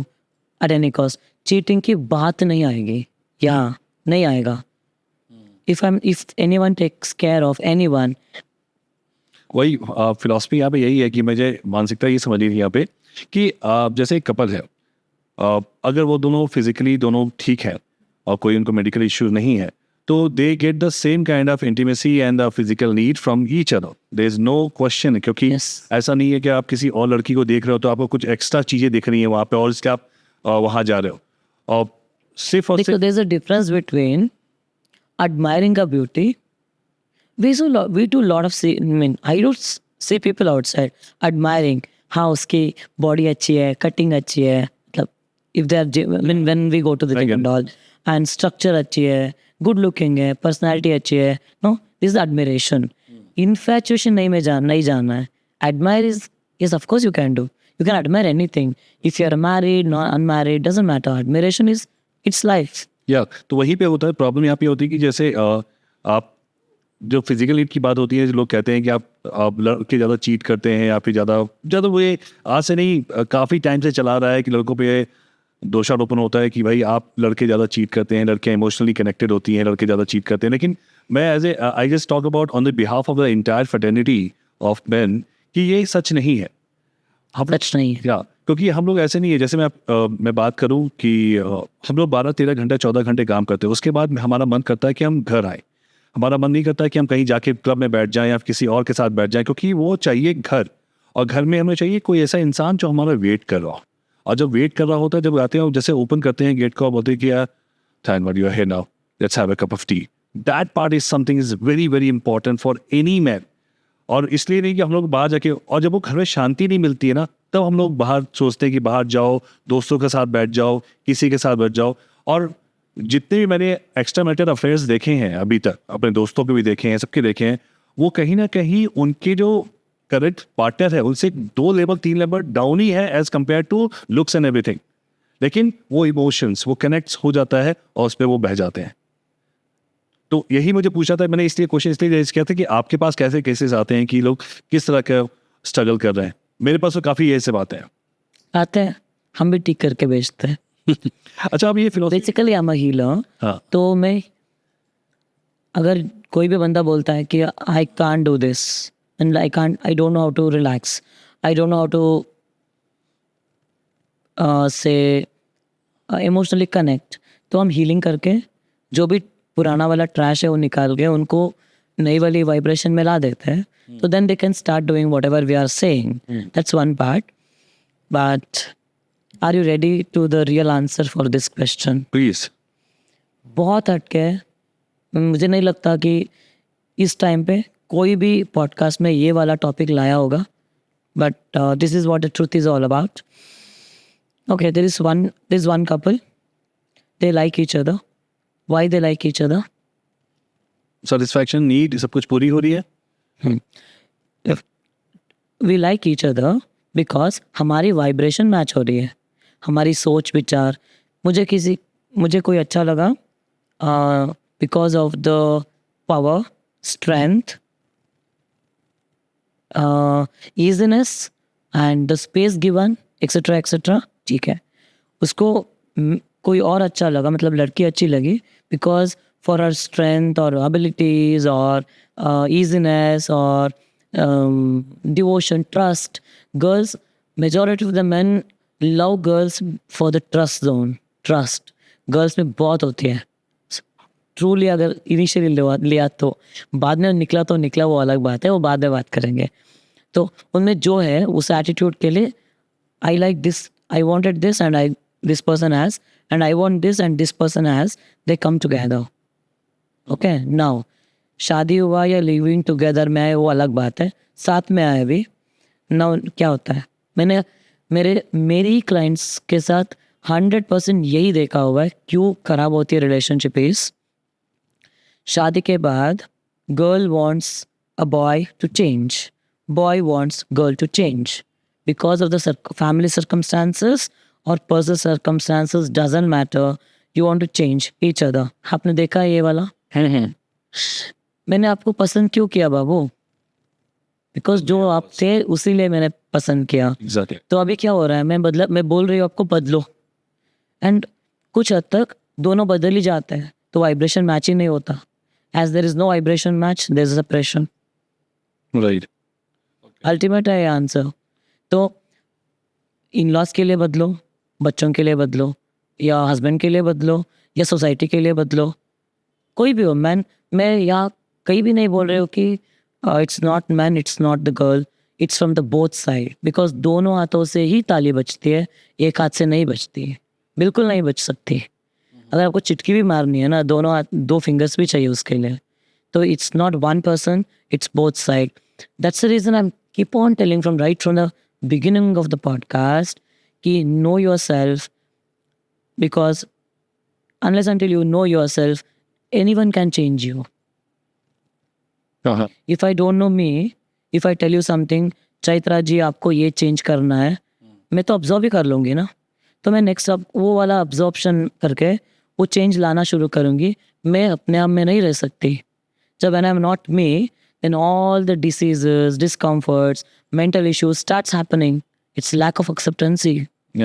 at any cost. Cheating की बात नहीं आएगी. या नहीं आएगा. If anyone takes care of anyone. वही philosophy यहाँ पे यही है कि मुझे मानसिकता ये समझनी थी यहाँ पे कि जैसे एक कपल है, अगर वो दोनों फिजिकली दोनों ठीक है और कोई उनको मेडिकल इश्यूज नहीं है, तो they get the same kind of intimacy and the physical need from each other. There is no question. क्योंकि Yes. ऐसा नहीं है कि आप किसी और लड़की को देख रहे हो तो आपको कुछ एक्स्ट्रा चीज़ें दिख रही हैं वहाँ पे और इसके आप वहाँ जा रहे हो. और सिर्फ और Because सिर्फ there's a difference between admiring a beauty. We do lot of I don't see people outside admiring हाँ उसकी body अच्छी है, cutting अच्छी है. मतलब if they are when we go to the I gym get and all, and structure अच्छी है, good looking है, personality अच्छी है. No, this is admiration. Infatuation नहीं जानना है. Admire is yes, of course you can do. You can admire anything. If you are married, not unmarried, doesn't matter. Admiration is it's life. या तो वहीं पे होता है. प्रॉब्लम यहाँ पे होती है कि जैसे आप जो फिजिकल नीड की बात होती है, लोग कहते हैं कि आप लड़के ज़्यादा चीट करते हैं या फिर ज़्यादा वो ये आज से नहीं काफ़ी टाइम से चला रहा है कि लड़कों पे दोषारोपण होता है कि भाई आप लड़के ज़्यादा चीट करते हैं, लड़के इमोशनली कनेक्टेड होती हैं, लड़के ज़्यादा चीट करते हैं. लेकिन मैं I just talk about on the behalf of the entire fraternity of main कि ये सच नहीं है. सच नहीं है. या क्योंकि हम लोग ऐसे नहीं है. जैसे मैं बात करूं कि हम लोग 12-13 घंटे 14 घंटे काम करते हैं, उसके बाद हमारा मन करता है कि हम घर आए. हमारा मन नहीं करता है कि हम कहीं जाके क्लब में बैठ जाएं या किसी और के साथ बैठ जाएं, क्योंकि वो चाहिए घर. और घर में हमें चाहिए कोई ऐसा इंसान जो हमारा वेट कर रहा हो. और जब वेट कर रहा होता है, जब आते हैं जैसे ओपन करते हैं गेट को, बोलते हैं कि यार thank God you are here now, let's have a cup of tea. That part is something is very very important for any man. और इसलिए नहीं कि हम लोग बाहर जाके, और जब वो घर में शांति नहीं मिलती है ना, तब हम लोग बाहर सोचते हैं कि बाहर जाओ, दोस्तों के साथ बैठ जाओ, किसी के साथ बैठ जाओ. और जितने भी मैंने एक्स्ट्रा मैरिटल अफेयर्स देखे हैं अभी तक, अपने दोस्तों के भी देखे हैं, सबके देखे हैं, वो कहीं ना कहीं उनके जो करेक्ट पार्टनर है उनसे 2 लेवल 3 लेवल डाउन ही है as compared to looks and everything. लेकिन वो इमोशंस वो कनेक्ट हो जाता है और उस पर वो बह जाते हैं. तो यही मुझे पूछा था. मैंने इसलिए क्वेश्चन इसलिए रेज किया था कि आपके पास कैसे केसेस आते हैं कि लोग किस तरह का स्ट्रगल कर रहे हैं. मेरे पास तो काफ़ी ऐसे बातें हैं. आते हैं, हम भी टिक करके बेचते हैं. अच्छा, अब ये philosophy basically I am a healer. हाँ. तो मैं, अगर कोई भी बंदा बोलता है कि I can't do this and I don't know how to relax, I don't know how to say emotionally connect, तो हम हीलिंग करके जो भी पुराना वाला ट्रैश है वो निकाल के उनको नई वाली वाइब्रेशन में ला देते हैं. तो then they can start doing whatever we are saying. That's one part. But are you ready to the real answer for this question? Please. बहुत हटके है. मुझे नहीं लगता कि इस टाइम पे कोई भी पॉडकास्ट में ये वाला टॉपिक लाया होगा. But this is what the truth is all about. Okay, there is one couple, they like each other. Why they like each other? Satisfaction, need, सब कुछ पूरी हो रही है. We like each other because हमारी vibration match हो रही है, हमारी सोच विचार. मुझे कोई अच्छा लगा because of the power, strength easiness and the space given etc ठीक है. उसको कोई और अच्छा लगा, मतलब लड़की अच्छी लगी बिकॉज फॉर हर स्ट्रेंथ और एबिलिटीज और easiness और devotion, trust. Girls, majority of the men love girls for the trust zone. Trust girls में बहुत होती है. ट्रूली अगर इनिशियली लिया तो बाद में निकला तो निकला, वो अलग बात है, वो बाद में बात करेंगे. तो उनमें जो है उस एटीट्यूड के लिए I like this, I wanted this and I this person has and I want this and this person has, they come together. Okay, now शादी हुआ या लिविंग टुगेदर में आए वो अलग बात है, साथ में आए भी. नाउ क्या होता है, मैंने मेरी क्लाइंट्स के साथ 100% यही देखा हुआ है क्यों खराब होती है रिलेशनशिप. इज शादी के बाद girl wants a boy to change, boy wants girl to change because of the family circumstances और personal circumstances, doesn't matter, you want to change each other. आपने देखा है ये वाला? मैंने आपको पसंद क्यों किया बाबू? बिकॉज जो आप थे उसी लिए मैंने पसंद किया. Exactly. तो अभी क्या हो रहा है, मैं बोल रही हूँ आपको बदलो, एंड कुछ हद तक दोनों बदल ही जाते हैं, तो वाइब्रेशन मैच ही नहीं होता. As there is no vibration match, there is separation. Right. Ultimate है ये आंसर. तो इन लॉज के लिए बदलो, बच्चों के लिए बदलो, या हस्बैंड के लिए बदलो, या सोसाइटी के लिए बदलो, कोई भी हो. मैं यहाँ कहीं भी नहीं बोल रही हूँ कि it's not man, it's not the girl, it's from the both side. Because दोनों हाथों से ही ताली बजती है, एक हाथ से नहीं बजती है, बिल्कुल नहीं बज सकती. अगर आपको चिटकी भी मारनी है ना, दोनों हाथ, 2 फिंगर्स भी चाहिए उसके लिए. तो it's not one person, it's both side. That's the reason I am keep on telling from the beginning of the podcast कि know yourself, because unless until you know yourself, anyone can change you. Uh-huh. If I don't know me, if I tell you something, Chaitra ji आपको ये change करना है, मैं तो observe ही कर लूँगी ना. तो मैं नेक्स्ट वो वाला ऑब्जॉर्प्शन करके वो चेंज लाना शुरू करूँगी. मैं अपने आप में नहीं रह सकती. जब आई am not me, then all the diseases, discomforts, mental issues starts happening. It's lack of acceptancy.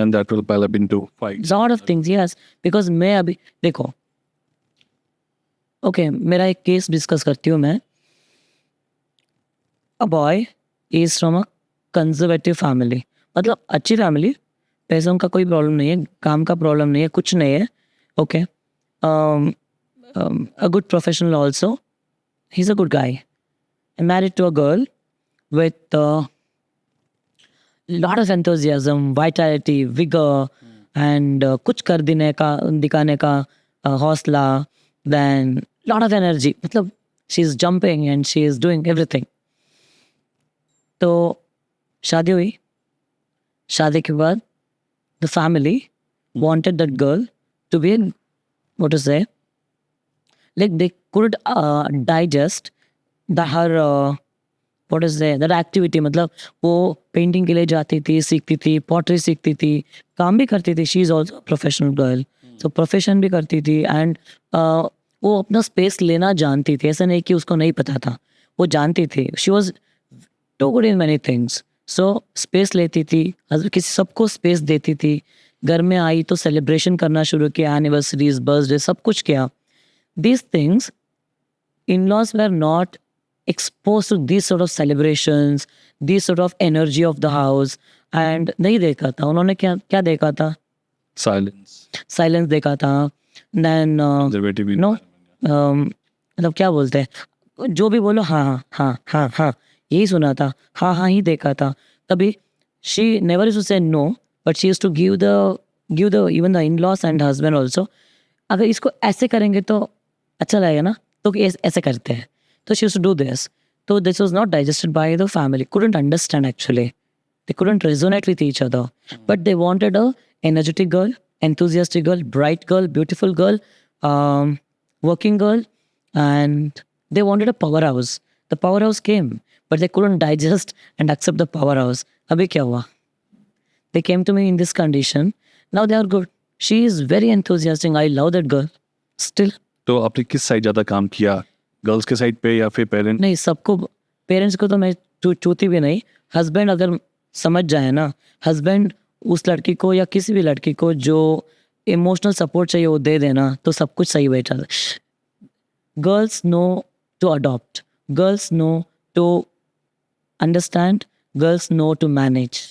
And that will pile up into fights. Lot of things, yes. Because मैं अभी देखो, ओके, मेरा एक केस डिस्कस करती हूँ मैं. A boy is from a conservative family, मतलब अच्छी फैमिली, पैसों का कोई प्रॉब्लम नहीं है, काम का प्रॉब्लम नहीं है, कुछ नहीं है. Okay, a good professional also, he is a good guy, married to a girl with lot of enthusiasm, vitality, vigor, and कुछ कर दिखाने का हौसला, then lot of energy. मतलब she is jumping and she is doing everything. तो शादी हुई. शादी के बाद the family wanted that girl to be, what to say, like they could digest her what is that activity. मतलब वो painting के लिए जाती थी, सीखती थी, पॉटरी सीखती थी, काम भी करती थी. She is also professional girl, तो प्रोफेशन भी करती थी. एंड वो अपना स्पेस लेना जानती थी, ऐसा नहीं कि उसको नहीं पता था, वो जानती थी. She was too good in many things. So space लेती थी, किसी सबको स्पेस देती थी. घर में आई तो सेलिब्रेशन करना शुरू किया, एनिवर्सरीज, बर्थडे, सब कुछ किया. These things, in-laws were not exposed to these sort of celebrations, these sort of energy of the house, and नहीं देखा था उन्होंने. क्या देखा था? Silence. साइलेंस देखा था. देन Conservative नो, मतलब क्या बोलते हैं, जो भी बोलो हाँ हाँ हाँ हाँ हाँ, यही सुना था, हाँ हाँ ही देखा था. कभी she never used to say no, but she used to give the even the in-laws and husband also. अगर इसको ऐसे करेंगे तो अच्छा लगेगा ना, तो ऐसे करते हैं. So she used to do this. So this was not digested by the family. Couldn't understand actually. They couldn't resonate with each other. But they wanted a energetic girl, enthusiastic girl, bright girl, beautiful girl, working girl, and they wanted a powerhouse. The powerhouse came, but they couldn't digest and accept the powerhouse. Abhi kya hua? They came to me in this condition. Now they are good. She is very enthusiastic. I love that girl. Still. तो आपने किस side ज़्यादा काम किया, girls के side पे या फिर पेरेंट? नहीं, सबको, पेरेंट्स को तो मैं चूती भी नहीं, हस्बैंड अगर समझ जाए ना, हस्बैंड उस लड़की को या किसी भी लड़की को जो इमोशनल सपोर्ट चाहिए वो दे देना, तो सब कुछ सही बैठा है. Girls know to adopt. Girls know to understand. Girls know to manage.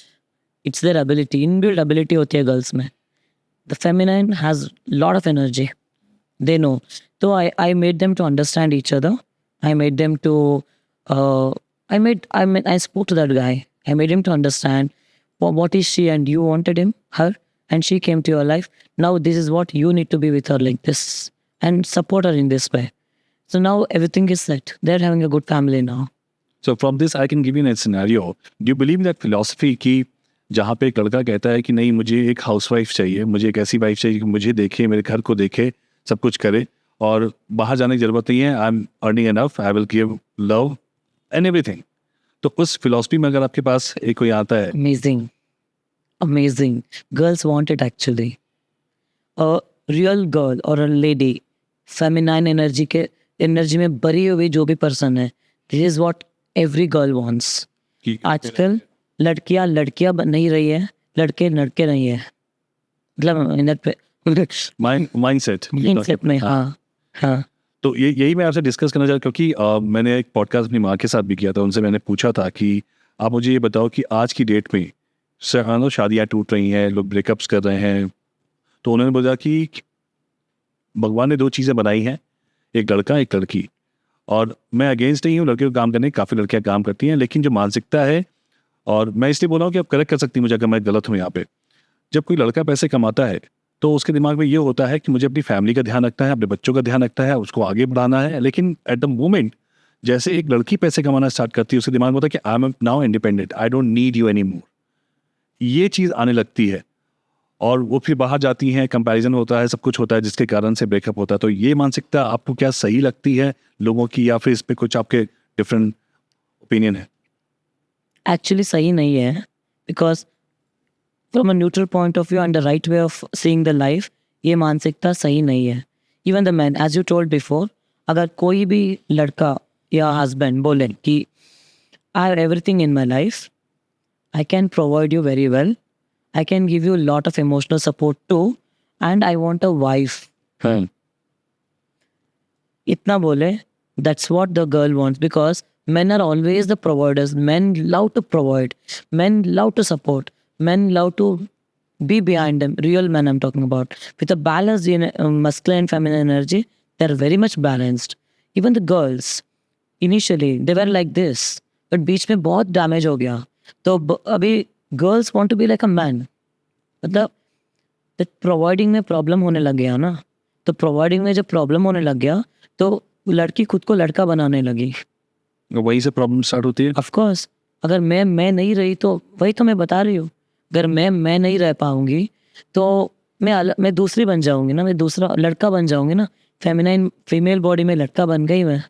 It's their ability. Inbuilt ability होती है girls में. The feminine has lot of energy. They know. So I made them to understand each other. I made them to. I spoke to that guy. I made him to understand what is she, and you wanted her, and she came to your life. Now this is what you need to be with her like this, and support her in this way. So now everything is set. They're having a good family now. So from this I can give you a scenario. Do you believe that philosophy कि जहाँ पे एक लड़का कहता है कि नहीं मुझे एक हाउसवाइफ चाहिए, मुझे एक ऐसी वाइफ चाहिए कि मुझे देखे, मेरे घर को देखे, सब कुछ करे और बाहर जाने की ज़रूरत नहीं है, I am earning enough, I will give love and everything. तो उस फिलॉसफी में अगर आपके पास एक कोई आता है, Amazing. Amazing. Girls want it actually. A real girl or a lady, feminine energy में भरी हुई जो भी पर्सन है, this is what every girl wants. कि आजकल लड़कियां नहीं रही है, लड़के नहीं है, मतलब माइंडसेट mindset में. हाँ. तो यही मैं आपसे डिस्कस करना चाहता क्योंकि मैंने एक पॉडकास्ट अपनी माँ के साथ भी किया था. उनसे मैंने पूछा था कि आप मुझे ये बताओ कि आज की डेट में शादियाँ टूट रही हैं, लोग ब्रेकअप्स कर रहे हैं, तो उन्होंने बोला कि भगवान ने 2 चीज़ें बनाई हैं, एक लड़का एक लड़की. और मैं अगेंस्ट नहीं हूँ लड़के को काम करने, काफ़ी लड़कियाँ काम करती हैं, लेकिन जो मानसिकता है, और मैं इसलिए बोल रहा हूँ कि आप करेक्ट कर सकती हैं मुझे अगर मैं गलत हूँ यहाँ पे. जब कोई लड़का पैसे कमाता है तो उसके दिमाग में ये होता है कि मुझे अपनी फैमिली का ध्यान रखना है, अपने बच्चों का ध्यान रखना है, उसको आगे बढ़ाना है. लेकिन एट द मोमेंट जैसे एक लड़की पैसे कमाना स्टार्ट करती है, उसके दिमाग में होता है कि I am now independent, I don't need you any more. ये चीज़ आने लगती है और वो फिर बाहर जाती हैं, कंपैरिजन होता है, सब कुछ होता है जिसके कारण से ब्रेकअप होता है. तो ये मानसिकता आपको क्या सही लगती है लोगों की, या फिर इस पे कुछ आपके डिफरेंट ओपिनियन है? Actually सही नहीं है, because from a neutral point of view and the right way of seeing the life, ये मानसिकता सही नहीं है. Even the man, as you told before, अगर कोई भी लड़का या husband बोले कि I have everything in my life, I can provide you very well, I can give you a lot of emotional support too, and I want a wife. इतना बोले, that's what the girl wants, because men are always the providers. Men love to provide. Men love to support. Men love to be behind them. Real men I'm talking about. With a balanced masculine and feminine energy, they're very much balanced. Even the girls, initially, they were like this. But बीच में बहुत damage हो गया. तो अभी girls want to be like a man. मतलब providing में problem होने लग गया ना. तो प्रोवाइडिंग में जब प्रॉब्लम होने लग गया तो लड़की खुद को लड़का बनाने लगी. वहीं से प्रॉब्लम स्टार्ट होती है. ऑफ कोर्स, अगर मैं नहीं रही तो वही तो मैं बता रही हूँ. अगर मैं नहीं रह पाऊंगी तो मैं दूसरी बन जाऊंगी ना, मैं दूसरा लड़का बन जाऊंगी ना. फीमेल बॉडी में लड़का बन गई मैं.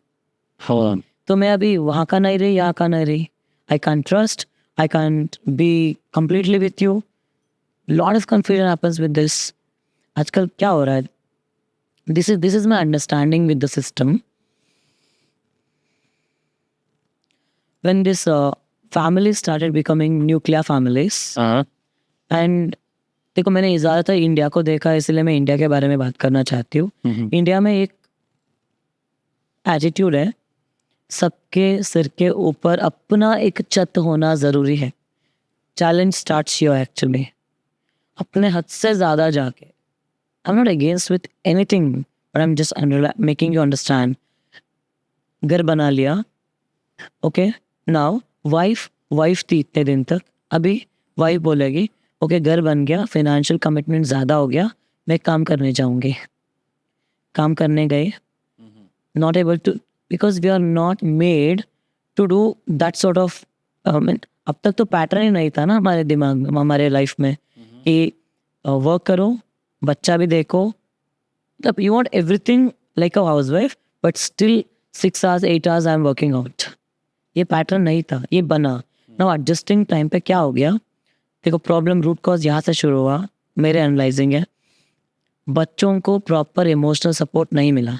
हाँ. तो मैं अभी वहाँ का नहीं रही, यहाँ का नहीं रही. I can't trust, I can't be completely with you. Lot of confusion happens with this. आजकल क्या हो रहा है, this is my understanding with the system. When this families started becoming nuclear families, and देखो मैंने ज़्यादातर इंडिया को देखा, इसलिए मैं इंडिया के बारे में बात करना चाहती हूँ. इंडिया में एक एटीट्यूड है, सबके सिर के ऊपर अपना एक छत होना ज़रूरी है. Challenge starts here actually. अपने हद से ज़्यादा जाके, आई am not against with anything, but I am just making you understand. घर बना लिया, ओके, नाउ वाइफ थी इतने दिन तक. अभी वाइफ बोलेगी ओके घर बन गया, फाइनेंशियल कमिटमेंट ज़्यादा हो गया, मैं काम करने जाऊंगी. काम करने गए, not able to, because we are not made to do that sort of. अब तक तो पैटर्न ही नहीं था ना हमारे दिमाग में, हमारे लाइफ में, कि वर्क करो, बच्चा भी देखो. मतलब you want everything like a house wife, but still 6 hours 8 hours I am working out. ये पैटर्न नहीं था, ये बना. नाउ एडजस्टिंग टाइम पे क्या हो गया, देखो प्रॉब्लम रूट कॉज यहाँ से शुरू हुआ. मेरे एनालाइजिंग है, बच्चों को प्रॉपर इमोशनल सपोर्ट नहीं मिला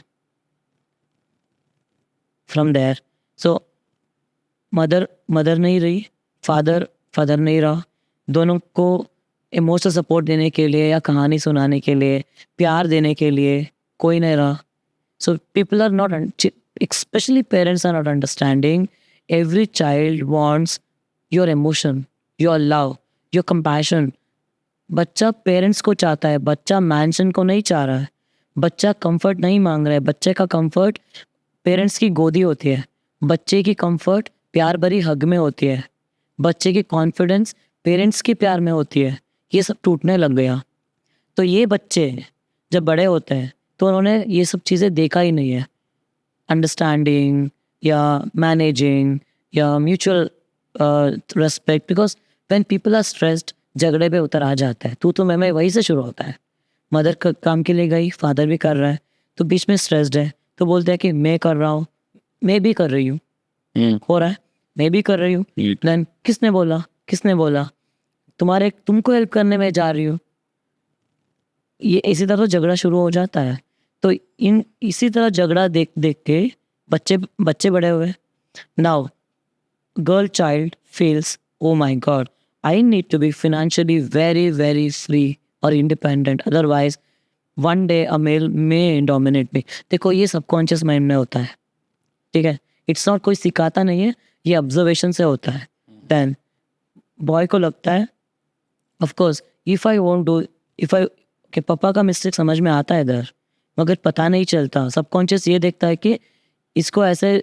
फ्रॉम देयर. सो मदर नहीं रही, फादर नहीं रहा, दोनों को इमोशनल सपोर्ट देने के लिए या कहानी सुनाने के लिए, प्यार देने के लिए कोई नहीं रहा. So people are not, especially parents are not understanding. Every child wants your emotion, your love, your compassion. बच्चा पेरेंट्स को चाहता है, बच्चा मैंशन को नहीं चाह रहा है, बच्चा कंफर्ट नहीं मांग रहा है. बच्चे का कंफर्ट पेरेंट्स की गोदी होती है, बच्चे की कंफर्ट प्यार भरी हग में होती है, बच्चे की कॉन्फिडेंस पेरेंट्स के प्यार में होती है. ये सब टूटने लग गया. तो ये बच्चे जब बड़े होते हैं तो उन्होंने ये सब चीज़ें देखा ही नहीं है. अंडरस्टैंडिंग या मैनेजिंग या mutual respect. Because when people are stressed झगड़े पे उतर आ जाता है. तो मैं वहीं से शुरू होता है. मदर काम के लिए गई, फादर भी कर रहा है, तो बीच में स्ट्रेस्ड है, तो बोलते हैं कि मैं कर रहा हूँ, मैं भी कर रही हूँ, हो रहा है, मैं भी कर रही हूँ. देन किसने बोला तुमको हेल्प करने में जा रही हूँ. ये इसी तरह झगड़ा शुरू हो जाता है. तो इसी तरह झगड़ा देख के बच्चे बड़े हुए. Now girl child feels, oh my God, I need to be financially very very free और independent, otherwise one day a male may dominate me. देखो ये सबकॉन्शियस माइंड में होता है, ठीक है. इट्स नॉट, कोई सिखाता नहीं है, ये ऑब्जर्वेशन से होता है. देन बॉय को लगता है, ऑफ कोर्स इफ आई कि पापा का मिस्टेक समझ में आता है इधर, मगर पता नहीं चलता. सबकॉन्शियस ये देखता है कि इसको ऐसे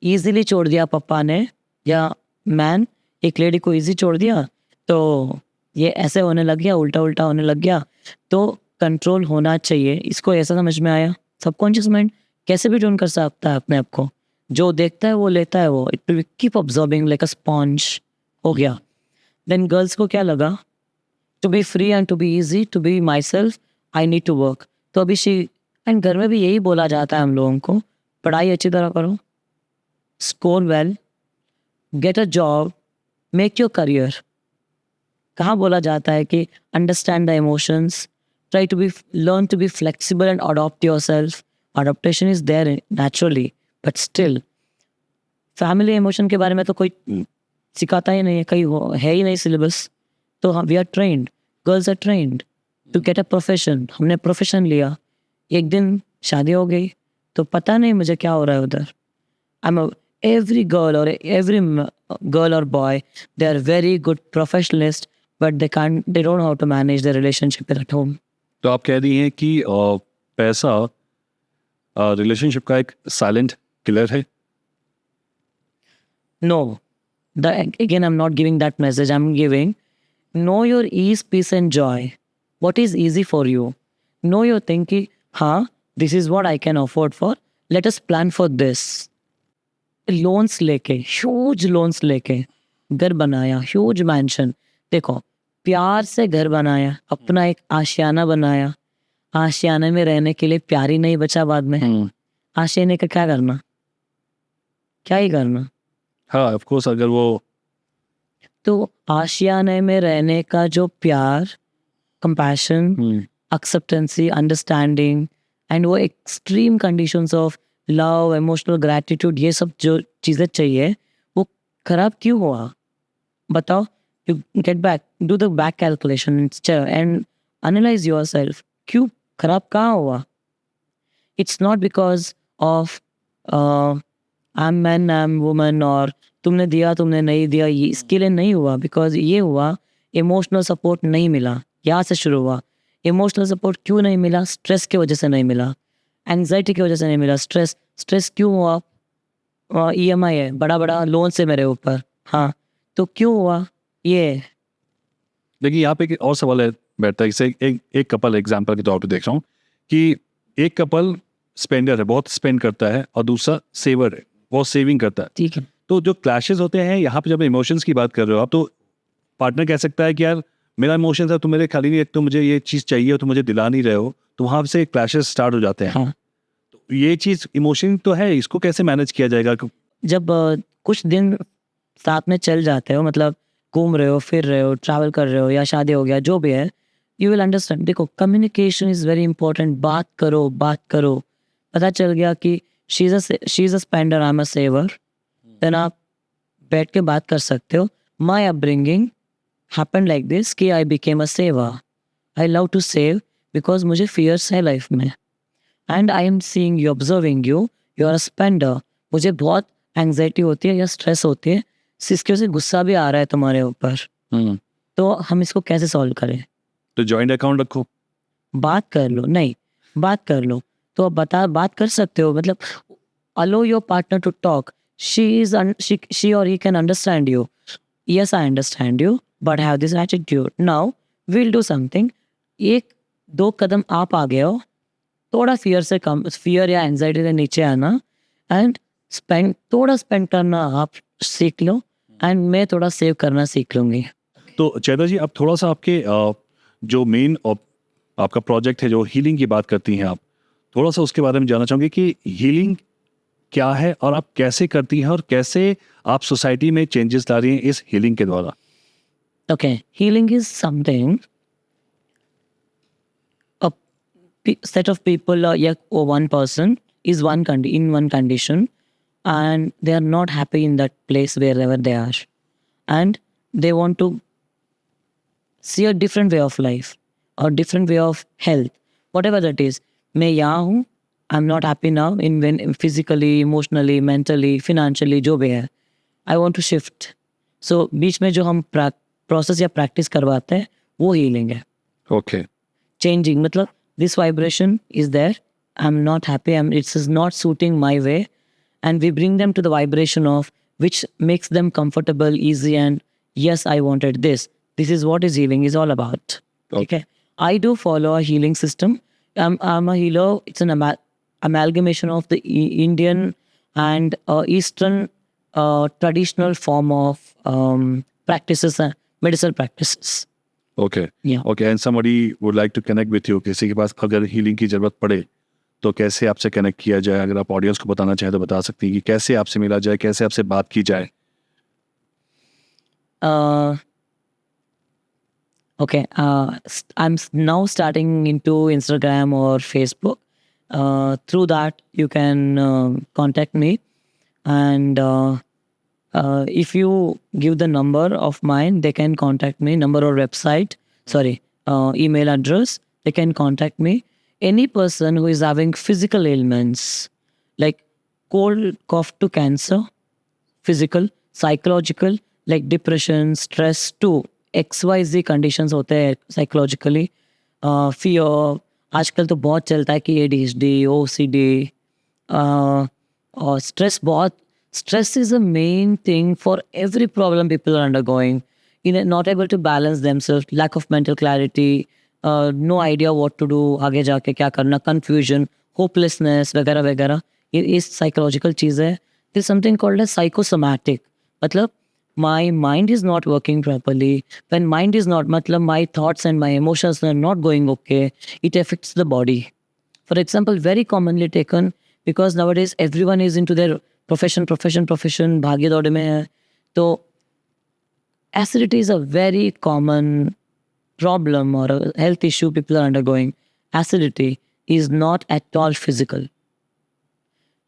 ईजिली छोड़ दिया पापा ने, या मैन एक लेडी को ईजी छोड़ दिया, तो ये ऐसे होने लग गया, उल्टा होने लग गया, तो कंट्रोल होना चाहिए. इसको ऐसा समझ में आया. सबकॉन्शियस माइंड कैसे भी ट्यून कर सकता है अपने आप को, जो देखता है वो लेता है, वो it will keep observing like a sponge. हो गया. देन गर्ल्स को क्या लगा, to be free and to be easy, to be myself, I need to work. तो अभी एंड घर में भी यही बोला जाता है हम लोगों को, पढ़ाई अच्छी तरह करो, score well, get a job, make your career. कहाँ बोला जाता है कि understand the emotions, try to be learn to be flexible and adopt yourself. Adaptation is there naturally, but still family emotion के बारे में तो कोई सिखाता ही नहीं है, कहीं है ही नहीं सिलेबस. तो हम we are trained, girls are trained to get a profession. हमने प्रोफेशन लिया, एक दिन शादी हो गई, तो पता नहीं मुझे क्या हो रहा है उधर. every girl or boy, they are very good professionalists, but they don't know how to manage their relationship at home. तो आप कह रही हैं कि पैसा रिलेशनशिप का एक साइलेंट किलर है. No, again I'm not giving that message. I'm giving, know your ease, peace and joy. What is easy for you? Know your thinking, this is what I can afford for. Let us plan for this. Loans लेके, huge loans लेके घर बनाया, huge mention. देखो, प्यार से घर बनाया, अपना एक आशियाना बनाया. आशियाने में रहने के लिए प्यार ही नहीं बचा बाद में. आशियाने का क्या करना, क्या ही करना. हाँ, ऑफ कोर्स, अगर वो तो आशियाने में रहने का जो प्यार, कंपैशन, एक्सेप्टेंसी, अंडरस्टैंडिंग एंड वो extreme conditions of love, emotional gratitude, ये सब जो चीज़ें चाहिए, वो खराब क्यों हुआ बताओ. You get back, do the back calculation and analyse yourself. क्यों खराब कहाँ हुआ. It's not because of I am man, I am woman, और तुमने दिया तुमने नहीं दिया, ये इसके लिए नहीं हुआ. बिकॉज ये हुआ, इमोशनल सपोर्ट नहीं मिला. यहाँ से शुरू हुआ. इमोशनल सपोर्ट क्यों नहीं मिला? स्ट्रेस की वजह से नहीं मिला, एंग्जाइटी की वजह से नहीं मिला. स्ट्रेस क्यों हुआ? EMI है, बड़ा लोन से मेरे ऊपर. हाँ, तो क्यों हुआ ये. देखिए, यहाँ पे एक और सवाल है बैठता है. जैसे एक कपल एग्जाम्पल के तौर पे देख रहा हूँ कि एक कपल स्पेंडर है, बहुत स्पेंड करता है, और दूसरा सेवर है, बहुत सेविंग करता है. ठीक है. तो जो क्लैशेस होते हैं यहाँ पे, जब इमोशंस की बात कर रहे हो आप, तो पार्टनर कह सकता है कि यार मेरा इमोशंस है, तो मेरे खाली नहीं, एक तो मुझे ये चीज़ चाहिए तो मुझे दिला नहीं रहे हो, तो वहाँ से क्लैशेस स्टार्ट हो जाते हैं. हाँ. तो ये चीज़ इमोशन तो है, इसको कैसे मैनेज किया जाएगा? जब कुछ दिन साथ में चल जाते हो, मतलब घूम रहे हो, फिर रहे हो, ट्रैवल कर रहे हो, या शादी हो गया, जो भी है, यू विल अंडरस्टैंड. देखो, कम्युनिकेशन इज़ वेरी इंपॉर्टेंट. बात करो. पता चल गया कि she is a spender, I am a saver, then आप बैठ के बात कर सकते हो. My upbringing happened like this कि I became a saver. I love to save because मुझे fears है लाइफ में. And I am seeing you, observing you, you are a spender. मुझे बहुत एंग्जाइटी होती है या स्ट्रेस होती है, इसकी वजह से गुस्सा भी आ रहा है तुम्हारे ऊपर. हम्म, तो हम इसको कैसे सॉल्व करें? तो जॉइंट अकाउंट रखो. बात कर लो. नहीं, बात कर लो तो अब बात कर सकते हो. मतलब allow your partner to talk. She और he can understand you. Yes, I understand you but have this attitude. Now will do something. एक दो कदम आप आ गए हो, थोड़ा फियर या एंजाइटी से नीचे आना एंड थोड़ा स्पेंड करना आप सीख लो एंड मैं थोड़ा सेव करना सीख लूंगी. तो चैता जी, आप थोड़ा सा आपके जो मेन आपका प्रोजेक्ट है, जो हीलिंग की बात करती हैं आप, थोड़ा सा उसके बारे में जानना चाहूँगी कि हीलिंग क्या है और आप कैसे करती हैं और कैसे आप सोसाइटी में चेंजेस ला रही हैं इस हीलिंग के द्वारा. Okay, healing is something a set of people or one person is in one condition and they are not happy in that place wherever they are, and they want to see a different way of life or different way of health, whatever that is. मैं यहाँ हूँ, I am not happy now in physically, emotionally, mentally, financially, जो भी है. I want to shift. So बीच में जो हम प्रोसेस या प्रैक्टिस करवाते हैं वो हीलिंग है. ओके. चेंजिंग मतलब this vibration is there, I am not happy, it's is not suiting my way, and we bring them to the vibration of which makes them comfortable, easy, and yes, I wanted this. This is what is healing is all about. Okay. I do follow a healing system. I'm a healer. It's an amalgamation of the Indian and Eastern traditional form of practices, medicinal practices. Okay. Yeah. Okay. And somebody would like to connect with you. किसी के पास अगर healing की जरूरत पड़े तो कैसे आपसे connect किया जाए? अगर आप ऑडियंस को बताना चाहें तो बता सकती हैं कि कैसे आपसे मिला जाए, कैसे आपसे बात की जाए. Okay, I'm now starting into Instagram or Facebook. Through that, you can contact me, and if you give the number of mine, they can contact me. Number or website, email address. They can contact me. Any person who is having physical ailments like cold, cough to cancer, physical, psychological, like depression, stress too, XYZ conditions होते हैं psychologically, fear, आजकल तो बहुत चलता है कि ADHD, OCD, और stress is a main thing for every problem people are undergoing. Not able to balance themselves, lack of mental clarity, no idea what to do, आगे जाके क्या करना, confusion, hopelessness वगैरह वगैरह, ये psychological चीज़ है. There's something called as psychosomatic. मतलब my mind is not working properly. When mind is not, matlab my thoughts and my emotions are not going okay, it affects the body. For example, very commonly taken, because nowadays everyone is into their profession, भागे दौड़े में है. तो acidity is a very common problem or a health issue people are undergoing. Acidity is not at all physical.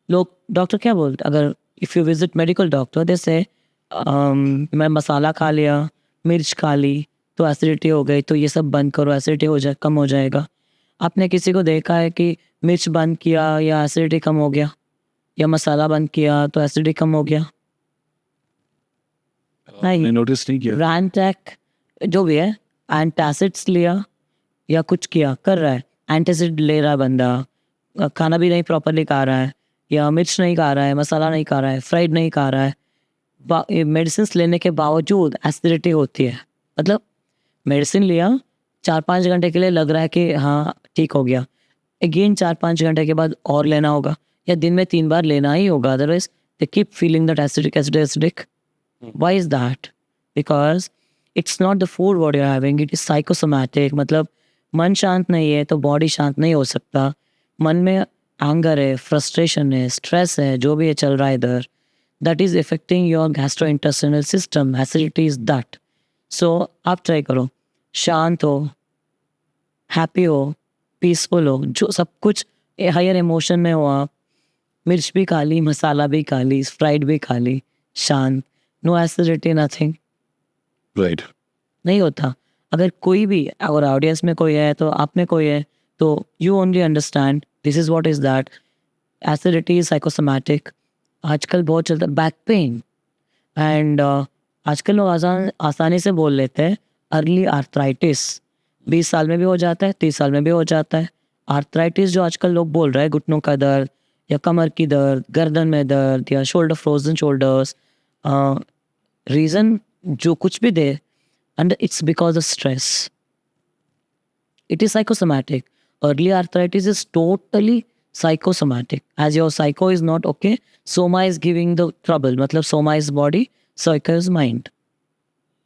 लोग doctor क्या बोलते, अगर if you visit medical doctor, they say मैं मसाला खा लिया, मिर्च खा ली तो एसिडिटी हो गई, तो ये सब बंद करो, एसिडिटी कम हो जाएगा. आपने किसी को देखा है कि मिर्च बंद किया या एसिडिटी कम हो गया, या मसाला बंद किया तो एसिडिटी कम हो गया? नहीं. नोटिस नहीं किया. रैंटैक जो भी है, एंटासिड्स लिया या कुछ किया, कर रहा है, एंटासिड ले रहा है बंदा, खाना भी नहीं प्रॉपरली खा रहा है, या मिर्च नहीं खा रहा है, मसाला नहीं खा रहा है, फ्राइड नहीं खा रहा है, मेडिसिन लेने के बावजूद एसिडिटी होती है. मतलब मेडिसिन लिया 4-5 घंटे के लिए, लग रहा है कि हाँ ठीक हो गया, अगेन 4-5 घंटे के बाद और लेना होगा, या दिन में 3 बार लेना ही होगा, otherwise they keep feeling that acidic. Why is that? Because it's not the food what you are having, it is psychosomatic. मतलब मन शांत नहीं है तो बॉडी शांत नहीं हो सकता. मन में एंगर है, फ्रस्ट्रेशन है, स्ट्रेस है, जो भी है चल रहा है इधर, that is affecting your gastrointestinal system. Acidity is that. So आप ट्राई करो, शांत हो, हैप्पी हो, पीसफुल हो, जो सब कुछ हायर इमोशन में हो आप, मिर्च भी खा ली, मसाला भी खा ली, फ्राइड भी खा ली, शांत, नो एसिडिटी, नथिंग, राइट। नहीं होता। अगर कोई भी, अगर ऑडियंस में कोई है तो आप में कोई है, तो you only understand this is what is that. Acidity is psychosomatic. आजकल बहुत चलता है बैक पेन, एंड आजकल लोग आसानी से बोल लेते हैं अर्ली आर्थराइटिस। 20 साल में भी हो जाता है, 30 साल में भी हो जाता है। आर्थराइटिस जो आजकल लोग बोल रहे हैं, घुटनों का दर्द या कमर की दर्द, गर्दन में दर्द या शोल्डर, फ्रोजन शोल्डर्स, रीज़न जो कुछ भी दे, and it's because of stress. It is psychosomatic. Early arthritis is totally psychosomatic. As your psycho is not okay, soma is giving the trouble. Matlab soma is body, psycho is mind.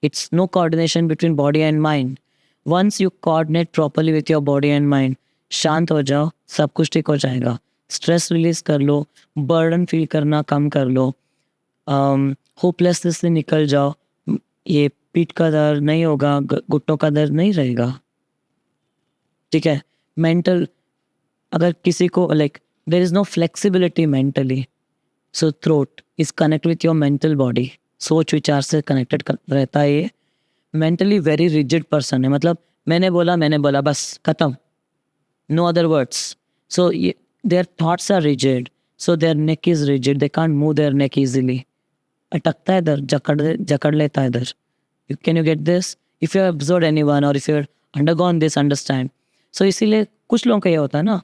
It's no coordination between body and mind. Once you coordinate properly with your body and mind, शांत हो जाओ, सब कुछ ठीक हो जाएगा। Stress release कर लो, burden feel करना कम कर लो, होपलेसनेस से निकल जाओ, ये पीठ का दर्द नहीं होगा, घुटनों का दर्द नहीं रहेगा। ठीक है। मेंटल, अगर किसी को like there is no flexibility mentally, so throat is connect with your mental body. सोच विचार से कनेक्टेड रहता है ये। मेंटली वेरी रिजिड पर्सन है, मतलब मैंने बोला बस खत्म, no other words. So their thoughts are rigid, so their neck is rigid, they can't move their neck easily. अटकता है इधर, जकड़ लेता है इधर। Can you get this? If you have observed anyone or if you have undergone this, understand. So इसीलिए कुछ लोगों का ये होता है ना,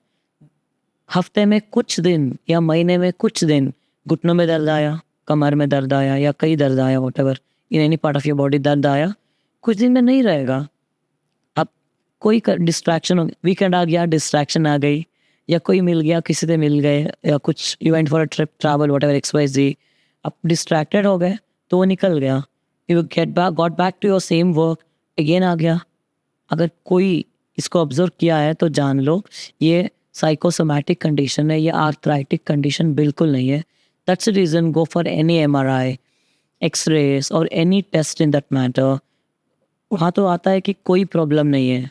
हफ्ते में कुछ दिन या महीने में कुछ दिन घुटनों में दर्द आया, कमर में दर्द आया या कहीं दर्द आया, whatever, in any part of your body दर्द आया, कुछ दिन में नहीं रहेगा। अब कोई डिस्ट्रैक्शन हो, वीकेंड आ गया, डिस्ट्रैक्शन आ गई, या कोई मिल गया, किसी से मिल गए, या कुछ event for a trip, travel, whatever, XYZ, अब डिस्ट्रैक्टेड हो गए तो वो निकल गया। You got back to your same work, again आ गया। अगर कोई इसको ऑब्जर्व किया है तो जान लो ये साइकोसोमैटिक कंडीशन है, ये आर्थराइटिक कंडीशन बिल्कुल नहीं है। That's the reason go for any MRI, X rays और any test in that matter. वहाँ तो आता है कि कोई प्रॉब्लम नहीं है,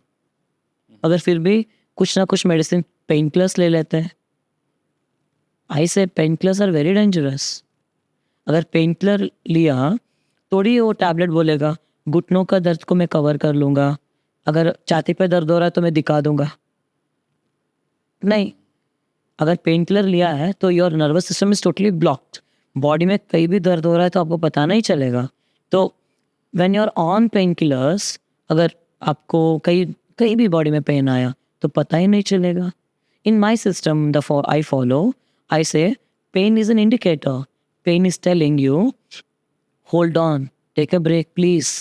अगर फिर भी कुछ ना कुछ मेडिसिन, पेन किलर्स ले लेते हैं। I say painkillers are very dangerous. अगर पेन किलर लिया थोड़ी वो टैबलेट बोलेगा घुटनों का दर्द को मैं कवर कर लूँगा, अगर छाती पे दर्द हो रहा है तो मैं दिखा दूंगा, नहीं। अगर पेन किलर लिया है तो your nervous system is totally blocked. Body में कहीं भी दर्द हो रहा है तो आपको पता नहीं चलेगा। तो when you are on painkillers, अगर आपको कहीं भी बॉडी में पेन आया तो पता ही नहीं चलेगा। इन my system I follow, I say pain is an indicator. Pain is telling you hold on, take a break, please.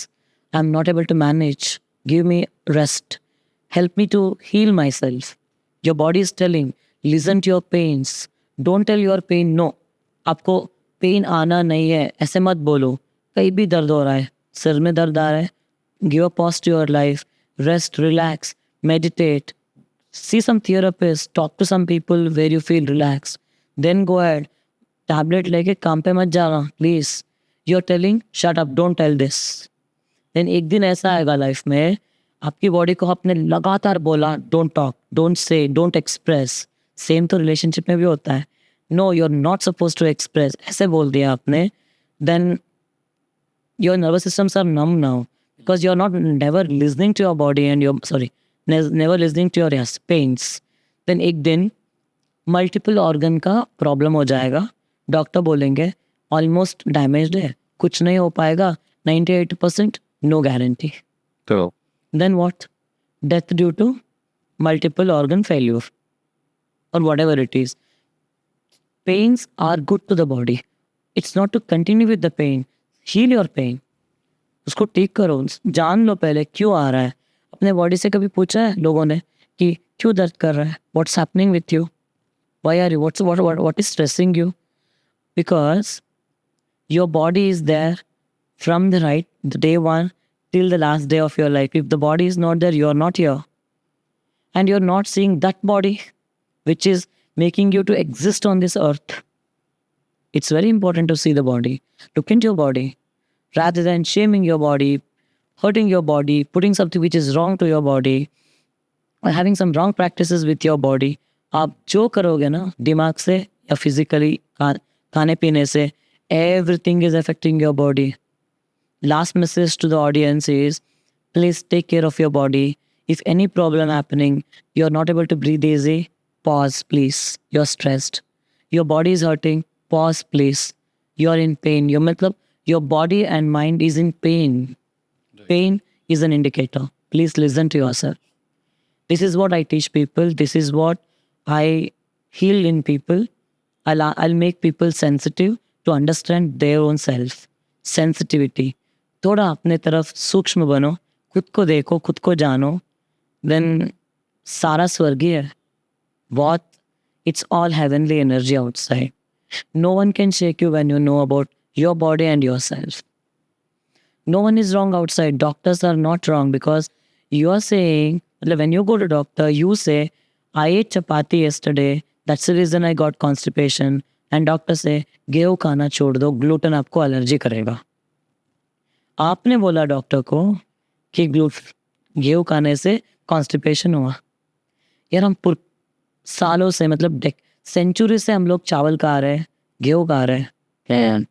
I'm not able to manage. Give me rest. Help me to heal myself. Your body is telling, listen to your pains. Don't tell your pain no. आपको pen आना नहीं है ऐसे मत बोलो। कहीं भी दर्द हो रहा है, सिर में दर्द आ रहा है, give a pause to your life. Rest, relax, meditate. See some therapists, talk to some people where you feel relaxed. Then go ahead. Tablet लेके काम पे मत जाना please. You are telling shut up, don't tell this. Then एक दिन ऐसा आएगा life में, आपकी बॉडी को आपने लगातार बोला don't talk, don't say, don't express. Same तो रिलेशनशिप में भी होता है। No, you are not suppose to express, ऐसे बोल दिया आपने, then your nervous systems are numb now because you are not never listening to your body and your never listening to your pains. Then एक दिन multiple organ का problem हो जाएगा। Doctor बोलेंगे ऑलमोस्ट डैमेज्ड है, कुछ नहीं हो पाएगा, 98%, नो गारंटी। तो then what? Death due to multiple organ failure और whatever it is. Pains are good to the body. It's not to continue with the pain. Heal your pain. उसको ठीक करो, जान लो पहले क्यों आ रहा है। अपने बॉडी से कभी पूछा है लोगों ने कि क्यों दर्द कर रहा है? What's happening with you? Why are you? What is stressing you? Because your body is there from the day one till the last day of your life. If the body is not there, you are not here. And you're not seeing that body which is making you to exist on this earth. It's very important to see the body. Look into your body. Rather than shaming your body, hurting your body, putting something which is wrong to your body, or having some wrong practices with your body, आप जो करोगे ना दिमाग से या physically खाने पीने से, Everything is affecting your body. Last message to the audience is please take care of your body. If any problem happening, you're not able to breathe easy, pause please. You're stressed. Your body is hurting, pause please. You're in pain. Your body and mind is in pain. Pain is an indicator. Please listen to yourself. This is what I teach people. This is what I heal in people. I'll make people sensitive to understand their own self. Sensitivity. थोड़ा अपने तरफ सूक्ष्म बनो, खुद को देखो, खुद को जानो, then सारा स्वर्गीय है. बहुत, it's all heavenly energy outside. No one can shake you when you know about your body and yourself. No one is wrong outside. Doctors are not wrong because you are saying, when you go to doctor, you say, I ate chapati yesterday. That's the reason I got constipation. And doctor say, गेहूं खाना छोड़ दो, gluten आपको allergy करेगा. आपने बोला doctor को कि गेहूं खाने से कॉन्स्टिपेशन हुआ. यार हम सालों से सेंचुरी से हम लोग चावल खा रहे हैं, गेहूं खा रहे हैं.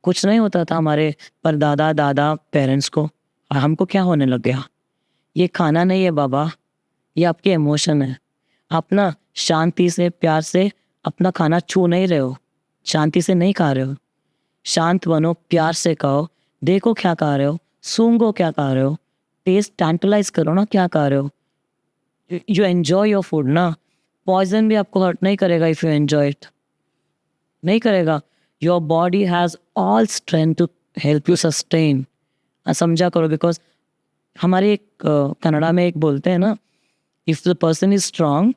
कुछ नहीं होता था हमारे परदादा दादा पेरेंट्स को. हमको क्या होने लग गया? ये खाना नहीं है बाबा, ये आपके इमोशन है. आप ना शांति से प्यार से अपना खाना छू नहीं रहे हो, शांति से नहीं खा रहे हो. शांत बनो, प्यार से खाओ, देखो क्या खा रहे हो, सूंघो क्या खा रहे हो, टेस्ट टैंटलाइज करो ना क्या खा रहे हो. यू एंजॉय योर फूड ना. पॉइजन भी आपको हर्ट नहीं करेगा इफ यू एंजॉय इट. नहीं करेगा. Your body has all strength to help you sustain. समझा करो. बिकॉज हमारे एक कन्नड़ा में एक बोलते हैं ना, if the person is strong,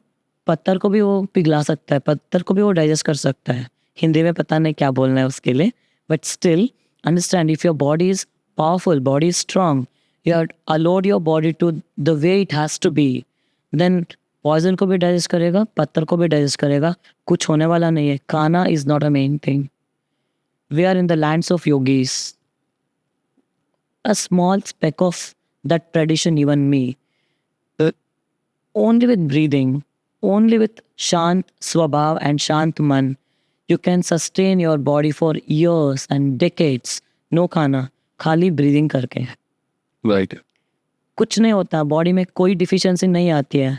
पत्थर को भी वो पिघला सकता है, पत्थर को भी वो डाइजेस्ट कर सकता है. हिंदी में पता नहीं क्या बोलना है उसके लिए, but still understand, if your body is powerful, body is strong, you have allowed your body to the way it has to be, then poison को भी digest करेगा, पत्थर को भी digest करेगा. कुछ होने वाला नहीं है. खाना is not a main thing. We are in the lands of yogis. A small speck of that tradition, even me. Only with breathing, only with shant swabhav and shant man, you can sustain your body for years and decades. No खाना, खाली breathing करके. Right. कुछ नहीं होता, body में कोई deficiency नहीं आती है.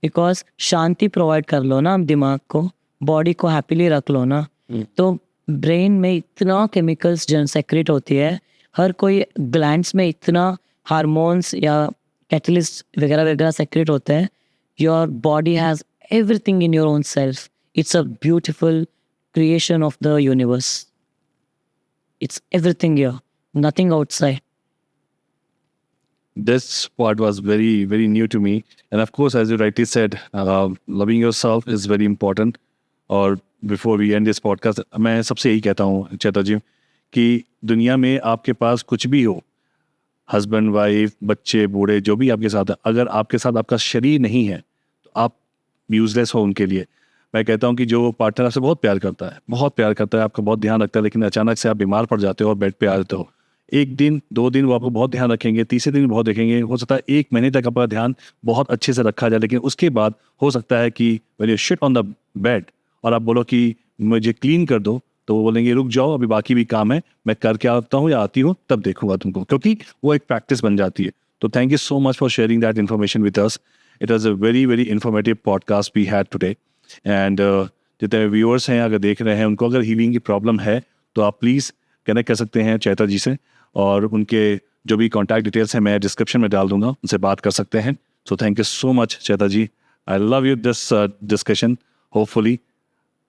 बिकॉज शांति प्रोवाइड कर लो ना आप दिमाग को, बॉडी को हैप्पीली रख लो ना, तो ब्रेन में इतना केमिकल्स जन सेक्रेट होती है. हर कोई ग्लैंड्स में इतना हार्मोन्स या कैटलिस्ट वगैरह वगैरह सेक्रेट होते हैं. Your body has everything in your own self. It's a beautiful creation of the universe. It's everything here, nothing outside. This part was very, very new to me. And of course, as you rightly said, loving yourself is very important. और before we end this podcast, मैं सबसे यही कहता हूँ चेता जी कि दुनिया में आपके पास कुछ भी हो, हस्बैंड वाइफ बच्चे बूढ़े जो भी आपके साथ है, अगर आपके साथ आपका शरीर नहीं है तो आप यूजलेस हो उनके लिए. मैं कहता हूँ कि जो पार्टनर आपसे बहुत प्यार करता है, आपका बहुत ध्यान रखता है, लेकिन अचानक से आप बीमार पड़ जाते हो और बेड पे आ जाते हो. एक दिन 2 दिन वो आपको बहुत ध्यान रखेंगे, तीसरे दिन भी बहुत देखेंगे, हो सकता है 1 महीने तक आपका ध्यान बहुत अच्छे से रखा जाए, लेकिन उसके बाद हो सकता है कि when you shit on the bed और आप बोलो कि मुझे क्लीन कर दो, तो वो बोलेंगे रुक जाओ, अभी बाकी भी काम है, मैं करके आता हूँ या आती हूँ तब देखूंगा तुमको, क्योंकि वो एक प्रैक्टिस बन जाती है. तो thank you so much for sharing that information with us. It was a very very informative podcast we had today. And जितने व्यूअर्स हैं अगर देख रहे हैं, उनको अगर हीलिंग की प्रॉब्लम है तो आप प्लीज़ कनेक्ट कर सकते हैं चेता जी से, और उनके जो भी कॉन्टैक्ट डिटेल्स हैं मैं डिस्क्रिप्शन में डाल दूंगा, उनसे बात कर सकते हैं. So thank you so much Cheta ji. I love you this discussion. Hopefully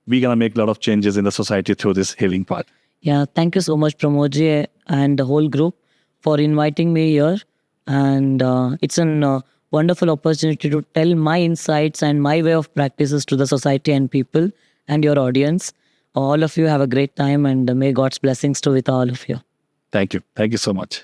we can make lot of changes in the society through this healing part. Yeah, thank you so much, Pramod ji and the whole group for inviting me here. And it's a wonderful opportunity to tell my insights and my way of practices to the society and people and your audience. All of you have a great time, and may God's blessings to with all of you. Thank you. Thank you so much.